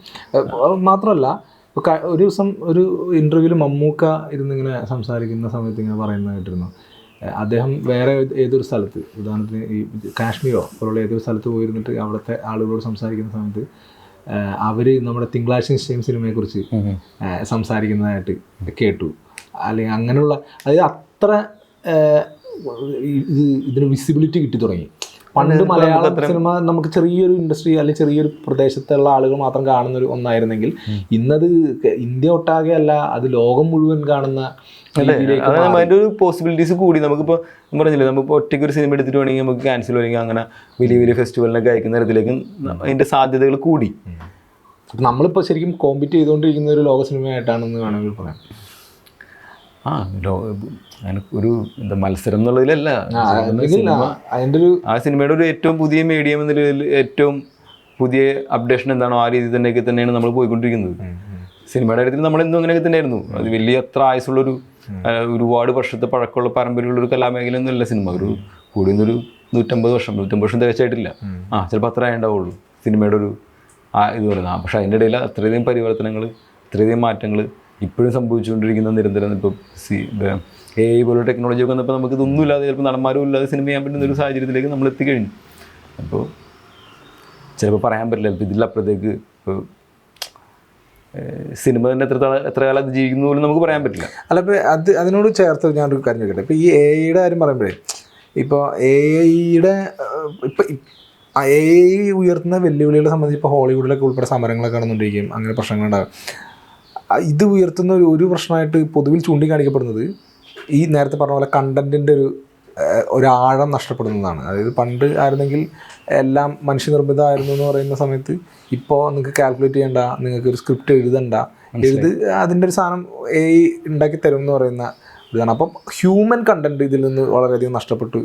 മാത്രമല്ല ഒരു ദിവസം ഒരു ഇൻ്റർവ്യൂവിൽ മമ്മൂക്ക ഇരുന്നിങ്ങനെ സംസാരിക്കുന്ന സമയത്ത് ഇങ്ങനെ പറയുന്നതായിട്ടിരുന്നു. അദ്ദേഹം വേറെ ഏതൊരു സ്ഥലത്ത്, ഉദാഹരണത്തിന് ഈ കാശ്മീരോ പോലുള്ള ഏതൊരു സ്ഥലത്ത് പോയിരുന്നിട്ട് അവിടുത്തെ ആളുകളോട് സംസാരിക്കുന്ന സമയത്ത് അവർ നമ്മുടെ തിങ്കളാഴ്ച നിശ്ചയം സിനിമയെക്കുറിച്ച് സംസാരിക്കുന്നതായിട്ട് കേട്ടു. അല്ലെങ്കിൽ അങ്ങനെയുള്ള, അതായത് അത്ര ഇതിന് വിസിബിലിറ്റി കിട്ടി തുടങ്ങി. പണ്ട് മലയാളം സിനിമ നമുക്ക് ചെറിയൊരു ഇൻഡസ്ട്രി അല്ലെങ്കിൽ ചെറിയൊരു പ്രദേശത്തുള്ള ആളുകൾ മാത്രം കാണുന്ന ഒരു ഒന്നായിരുന്നെങ്കിൽ ഇന്നത് ഇന്ത്യ ഒട്ടാകെ അല്ല, അത് ലോകം മുഴുവൻ കാണുന്ന അതിൻ്റെ ഒരു പോസിബിലിറ്റീസ് കൂടി. നമുക്കിപ്പോൾ പറഞ്ഞില്ലേ, നമുക്കിപ്പോൾ ഒറ്റയ്ക്ക് ഒരു സിനിമ എടുത്തിട്ട് വേണമെങ്കിൽ നമുക്ക് ക്യാൻസൽ അല്ലെങ്കിൽ അങ്ങനെ വലിയ വലിയ ഫെസ്റ്റിവലിനൊക്കെ അയക്കുന്ന തരത്തിലേക്ക് അതിൻ്റെ സാധ്യതകൾ കൂടി. നമ്മളിപ്പോൾ ശരിക്കും കോമ്പീറ്റ് ചെയ്തുകൊണ്ടിരിക്കുന്ന ഒരു ലോക സിനിമയായിട്ടാണെന്ന് വേണമെങ്കിൽ പറയാം. ഒരു എന്താ മത്സരം എന്നുള്ളതിലല്ല, അതിൻ്റെ ഒരു ആ സിനിമയുടെ ഒരു ഏറ്റവും പുതിയ മീഡിയം എന്ന നിലയിൽ ഏറ്റവും പുതിയ അപ്ഡേഷൻ എന്താണോ ആ രീതി തന്നെയാണ് നമ്മൾ പോയിക്കൊണ്ടിരിക്കുന്നത്. സിനിമയുടെ കാര്യത്തിൽ നമ്മളെന്നും അങ്ങനെയൊക്കെ തന്നെയായിരുന്നു. അത് വലിയ അത്ര ആയുസുള്ളൊരു ഒരുപാട് വർഷത്തെ പഴക്കമുള്ള പാരമ്പര്യമുള്ളൊരു കലാമേഖലയൊന്നും അല്ല സിനിമ. ഒരു കൂടിയൊന്നൊരു 150 വർഷം തികച്ചായിട്ടില്ല. ചിലപ്പോൾ അത്ര ഉണ്ടാവുള്ളൂ സിനിമയുടെ ഒരു ഇത് പറയുന്നത്. പക്ഷേ അതിൻ്റെ ഇടയിൽ അത്രയധികം പരിവർത്തനങ്ങൾ, അത്രയധികം മാറ്റങ്ങൾ ഇപ്പോഴും സംഭവിച്ചുകൊണ്ടിരിക്കുന്ന നിരന്തരം. ഇപ്പോൾ AI പോലുള്ള ടെക്നോളജി ഒക്കെ വന്നപ്പോൾ നമുക്ക് ഇതൊന്നും ഇല്ലാതെ ചിലപ്പോൾ നടന്മാരും ഇല്ലാതെ സിനിമ ചെയ്യാൻ പറ്റുന്ന ഒരു സാഹചര്യത്തിലേക്ക് നമ്മൾ എത്തിക്കഴിഞ്ഞു. അപ്പോൾ ചിലപ്പോൾ പറയാൻ പറ്റില്ല, ചിലപ്പോൾ ഇതിലപ്പുറത്തേക്ക് ഇപ്പോൾ സിനിമ തന്നെ എത്ര കാലം അത് ജീവിക്കുന്നു പോലും നമുക്ക് പറയാൻ പറ്റില്ല. അല്ല, ഇപ്പോൾ അതിനോട് ചേർത്ത് ഞാനൊരു കാര്യം ചോദിക്കട്ടെ. ഇപ്പോൾ ഈ AI കാര്യം പറയുമ്പോഴേ, ഇപ്പോൾ ഇപ്പോൾ AI ഉയർത്തുന്ന വെല്ലുവിളികളെ സംബന്ധിച്ച് ഇപ്പോൾ ഹോളിവുഡിലൊക്കെ ഉൾപ്പെടെ സമരങ്ങളൊക്കെ നടന്നുകൊണ്ടിരിക്കും, അങ്ങനെ പ്രശ്നങ്ങളുണ്ടാകും. ഇത് ഉയർത്തുന്ന ഒരു പ്രശ്നമായിട്ട് പൊതുവിൽ ചൂണ്ടിക്കാണിക്കപ്പെടുന്നത് ഈ നേരത്തെ പറഞ്ഞ പോലെ കണ്ടൻറ്റിൻ്റെ ഒരു ആഴം നഷ്ടപ്പെടുന്നതാണ്. അതായത് പണ്ട് ആയിരുന്നെങ്കിൽ എല്ലാം മനുഷ്യനിർമ്മിതമായിരുന്നു എന്ന് പറയുന്ന സമയത്ത് ഇപ്പോൾ നിങ്ങൾക്ക് കാൽക്കുലേറ്റ് ചെയ്യേണ്ട, നിങ്ങൾക്ക് ഒരു സ്ക്രിപ്റ്റ് എഴുതണ്ട, അതിൻ്റെ ഒരു സാധനം AI ഉണ്ടാക്കി തരും എന്ന് പറയുന്ന ഇതാണ്. അപ്പം ഹ്യൂമൻ കണ്ടൻറ്റ് ഇതിൽ നിന്ന് വളരെയധികം നഷ്ടപ്പെട്ടു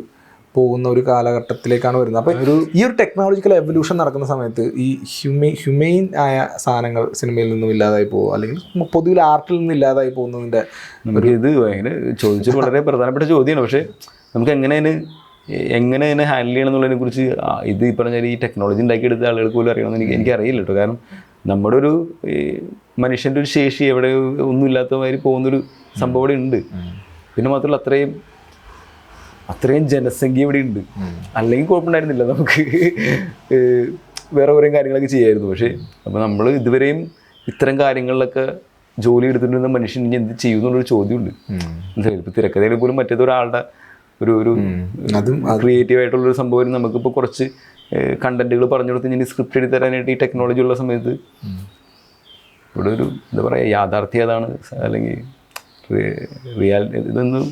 പോകുന്ന ഒരു കാലഘട്ടത്തിലേക്കാണ് വരുന്നത്. അപ്പോൾ ഈ ഒരു ടെക്നോളജിക്കൽ എവല്യൂഷൻ നടക്കുന്ന സമയത്ത് ഈ ഹ്യൂമെയിൻ ആയ സാധനങ്ങൾ സിനിമയിൽ നിന്നും ഇല്ലാതായി പോകും, അല്ലെങ്കിൽ പൊതുവിൽ ആർട്ടിൽ നിന്നും ഇല്ലാതായി പോകുന്നതിൻ്റെ നമുക്ക് ഇത് ഭയങ്കര ചോദിച്ചൊരു വളരെ പ്രധാനപ്പെട്ട ചോദ്യമാണ്. പക്ഷേ നമുക്ക് എങ്ങനെ അതിനെ ഹാൻഡിൽ ചെയ്യണം എന്നുള്ളതിനെ കുറിച്ച് ഇത് ഈ പറഞ്ഞാൽ ഈ ടെക്നോളജി ഉണ്ടാക്കിയെടുത്ത ആളുകൾക്ക് പോലും അറിയണമെന്ന് എനിക്കറിയില്ല കേട്ടോ. കാരണം നമ്മുടെ ഒരു മനുഷ്യൻ്റെ ഒരു ശേഷി എവിടെ ഒന്നുമില്ലാത്ത മാതിരി പോകുന്നൊരു സംഭവം ഇവിടെ ഉണ്ട്. പിന്നെ മാത്രമല്ല അത്രയും ജനസംഖ്യ ഇവിടെ ഉണ്ട്. അല്ലെങ്കിൽ കുഴപ്പമുണ്ടായിരുന്നില്ല, നമുക്ക് വേറെ കുറേ കാര്യങ്ങളൊക്കെ ചെയ്യായിരുന്നു. പക്ഷേ അപ്പോൾ നമ്മൾ ഇതുവരെയും ഇത്തരം കാര്യങ്ങളിലൊക്കെ ജോലി എടുത്തിട്ടുണ്ടെന്ന മനുഷ്യൻ ഇനി എന്ത് ചെയ്യുന്നുള്ളൊരു ചോദ്യമുണ്ട്. ഇപ്പോൾ തിരക്കഥയിൽ പോലും മറ്റേതൊരാളുടെ ഒരു ക്രിയേറ്റീവ് ആയിട്ടുള്ളൊരു സംഭവം നമുക്കിപ്പോൾ കുറച്ച് കണ്ടന്റുകൾ പറഞ്ഞു കൊടുത്ത് ഇനി സ്ക്രിപ്റ്റ് എഴുതി തരാനായിട്ട് ഈ ടെക്നോളജി ഉള്ള സമയത്ത് ഇവിടെ ഒരു എന്താ പറയുക യാഥാർത്ഥ്യം അതാണ്. അല്ലെങ്കിൽ ഇതൊന്നും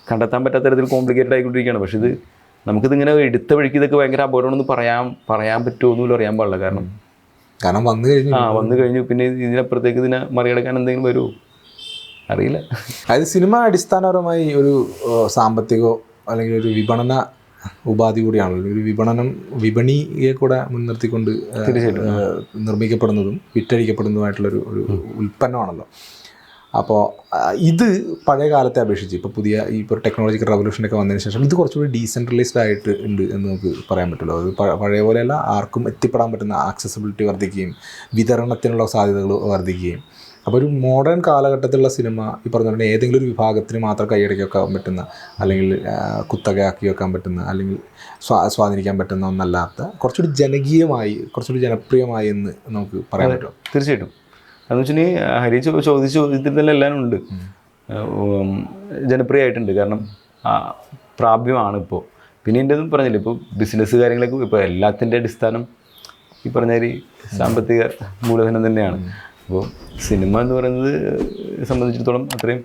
കണ്ടെത്താൻ പറ്റാത്ത തരത്തിൽ കോംപ്ലിക്കേറ്റഡ് ആയിക്കൊണ്ടിരിക്കുകയാണ്. പക്ഷെ ഇത് നമുക്കിതിങ്ങനെ എടുത്ത വഴിക്ക് ഇതൊക്കെ ഭയങ്കര അപകടമാണെന്ന് പറയാൻ പറ്റുമോ എന്നുപോലും അറിയാൻ പാടില്ല. കാരണം വന്നു കഴിഞ്ഞു പിന്നെ ഇതിനപ്പുറത്തേക്ക് ഇതിനെ മറികടക്കാൻ എന്തെങ്കിലും വരുമോ അറിയില്ല. അതായത് സിനിമ അടിസ്ഥാനപരമായി ഒരു സാമ്പത്തികമോ അല്ലെങ്കിൽ ഒരു വിപണന ഉപാധി കൂടിയാണല്ലോ. ഒരു വിപണിയെ കൂടെ മുൻനിർത്തിക്കൊണ്ട് നിർമ്മിക്കപ്പെടുന്നതും വിറ്റഴിക്കപ്പെടുന്നതുമായിട്ടുള്ളൊരു ഉൽപ്പന്നമാണല്ലോ. അപ്പോൾ ഇത് പഴയ കാലത്തെ അപേക്ഷിച്ച് ഇപ്പോൾ ഇപ്പോൾ ടെക്നോളജിക്കൽ റവല്യൂഷനൊക്കെ വന്നതിന് ശേഷം ഇത് കുറച്ചുകൂടി ഡീസെൻട്രലൈസ്ഡ് ആയിട്ട് ഉണ്ട് എന്ന് നമുക്ക് പറയാൻ പറ്റുള്ളൂ. അത് പഴയ പോലെയല്ല, ആർക്കും എത്തിപ്പെടാൻ പറ്റുന്ന ആക്സസിബിലിറ്റി വർദ്ധിക്കുകയും വിതരണത്തിനുള്ള സാധ്യതകൾ വർദ്ധിക്കുകയും. അപ്പോൾ ഒരു മോഡേൺ കാലഘട്ടത്തിലുള്ള സിനിമ ഈ പറഞ്ഞ ഏതെങ്കിലും ഒരു വിഭാഗത്തിന് മാത്രം കൈയടക്കി വെക്കാൻ പറ്റുന്ന, അല്ലെങ്കിൽ കുത്തകയാക്കി വെക്കാൻ പറ്റുന്ന, അല്ലെങ്കിൽ സ്വാധീനിക്കാൻ പറ്റുന്ന ഒന്നല്ലാത്ത കുറച്ചുകൂടി ജനകീയമായി, കുറച്ചുകൂടി ജനപ്രിയമായി എന്ന് നമുക്ക് പറയാൻ പറ്റും. തീർച്ചയായിട്ടും. അതെന്ന് വെച്ചിട്ടുണ്ടെങ്കിൽ ഹരി ചോദിച്ച ചോദ്യത്തിൽ തന്നെ എല്ലാം ഉണ്ട്, ജനപ്രിയമായിട്ടുണ്ട്. കാരണം പ്രാപ്യമാണ് ഇപ്പോൾ. പിന്നെ എൻ്റെ ഒന്നും പറഞ്ഞില്ല, ഇപ്പോൾ ബിസിനസ് കാര്യങ്ങളൊക്കെ ഇപ്പോൾ എല്ലാത്തിൻ്റെ അടിസ്ഥാനം ഈ പറഞ്ഞ സാമ്പത്തിക മൂലധനം തന്നെയാണ്. അപ്പോൾ സിനിമ എന്ന് പറയുന്നത് സംബന്ധിച്ചിടത്തോളം അത്രയും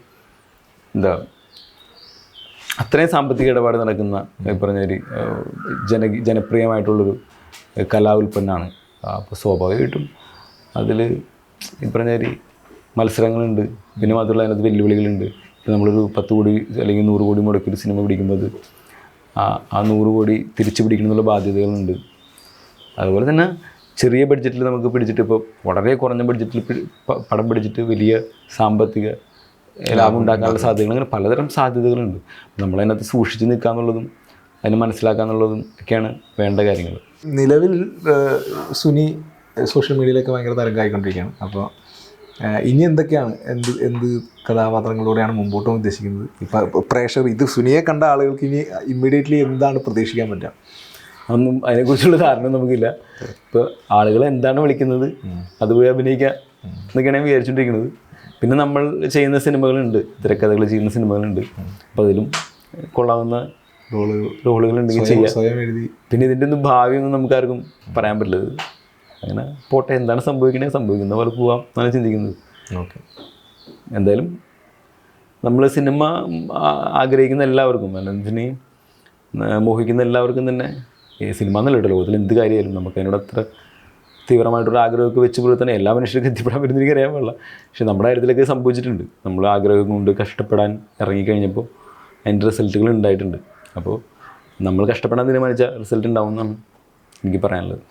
സാമ്പത്തിക ഇടപാട് നടക്കുന്ന ഈ പറഞ്ഞ ജനപ്രിയമായിട്ടുള്ളൊരു കലാ ഉൽപ്പന്നമാണ്. അപ്പോൾ സ്വാഭാവികമായിട്ടും അതിൽ ഈ പറഞ്ഞ മത്സരങ്ങളുണ്ട്. പിന്നെ മാത്രമല്ല അതിനകത്ത് വെല്ലുവിളികളുണ്ട്. ഇപ്പോൾ നമ്മളൊരു 10 കോടി അല്ലെങ്കിൽ 100 കോടി മുടക്കി ഒരു സിനിമ പിടിക്കുമ്പോൾ ആ 100 കോടി തിരിച്ചു പിടിക്കണമെന്നുള്ള ബാധ്യതകളുണ്ട്. അതുപോലെ തന്നെ ചെറിയ ബഡ്ജറ്റിൽ നമുക്ക് പിടിച്ചിട്ട് ഇപ്പോൾ വളരെ കുറഞ്ഞ ബഡ്ജറ്റിൽ പടം പിടിച്ചിട്ട് വലിയ സാമ്പത്തിക ലാഭം ഉണ്ടാക്കാനുള്ള സാധ്യതകൾ, അങ്ങനെ പലതരം സാധ്യതകളുണ്ട്. നമ്മളതിനകത്ത് സൂക്ഷിച്ച് നിൽക്കുക എന്നുള്ളതും അതിനെ മനസ്സിലാക്കുക എന്നുള്ളതും ഒക്കെയാണ് വേണ്ട കാര്യങ്ങൾ. നിലവിൽ സുനി സോഷ്യൽ മീഡിയയിലൊക്കെ ഭയങ്കര തരംഗമായിക്കൊണ്ടിരിക്കുകയാണ്. അപ്പോൾ ഇനി എന്തൊക്കെയാണ്, എന്ത് കഥാപാത്രങ്ങളിലൂടെയാണ് മുമ്പോട്ട് ഉദ്ദേശിക്കുന്നത്? ഇപ്പോൾ പ്രേക്ഷകർ ഇത് സുനിയെ കണ്ട ആളുകൾക്ക് ഇനി ഇമ്മീഡിയറ്റ്ലി എന്താണ് പ്രതീക്ഷിക്കാൻ പറ്റുക? ഒന്നും അതിനെക്കുറിച്ചുള്ള ധാരണ നമുക്കില്ല. ഇപ്പോൾ ആളുകൾ എന്താണ് വിളിക്കുന്നത് അത് പോയി അഭിനയിക്കുക എന്നൊക്കെയാണ് ഞാൻ വിചാരിച്ചുകൊണ്ടിരിക്കുന്നത്. പിന്നെ നമ്മൾ ചെയ്യുന്ന സിനിമകളുണ്ട്, തിരക്കഥകൾ ചെയ്യുന്ന സിനിമകളുണ്ട്. അപ്പോൾ അതിലും കൊള്ളാവുന്ന റോളുകളുണ്ടെങ്കിൽ ചെയ്യാം. പിന്നെ ഇതിൻ്റെ ഒന്നും ഭാവിയൊന്നും നമുക്കാർക്കും പറയാൻ പറ്റില്ല. അങ്ങനെ പോട്ടെ, എന്താണ് സംഭവിക്കുന്ന പോലെ പോവാം എന്നാണ് ചിന്തിക്കുന്നത്. ഓക്കെ. എന്തായാലും നമ്മൾ സിനിമ ആഗ്രഹിക്കുന്ന എല്ലാവർക്കും, അല്ലെങ്കിൽ മോഹിക്കുന്ന എല്ലാവർക്കും തന്നെ സിനിമ എന്നല്ല കേട്ടോ, ലോകത്തിൽ എന്ത് കാര്യമായാലും നമുക്ക് അതിനോട് അത്ര തീവ്രമായിട്ടൊരു ആഗ്രഹമൊക്കെ വെച്ച് പോലെ തന്നെ എല്ലാ മനുഷ്യർക്കും എത്തിപ്പെടാൻ പറ്റുന്ന എനിക്ക് അറിയാൻ പാടില്ല. പക്ഷെ നമ്മുടെ കാര്യത്തിലൊക്കെ സംഭവിച്ചിട്ടുണ്ട്. നമ്മൾ ആഗ്രഹം കൊണ്ട് കഷ്ടപ്പെടാൻ ഇറങ്ങിക്കഴിഞ്ഞപ്പോൾ അതിൻ്റെ റിസൾട്ടുകൾ ഉണ്ടായിട്ടുണ്ട്. അപ്പോൾ നമ്മൾ കഷ്ടപ്പെടാൻ തീരുമാനിച്ച റിസൾട്ട് ഉണ്ടാവും എന്നാണ് എനിക്ക് പറയാനുള്ളത്.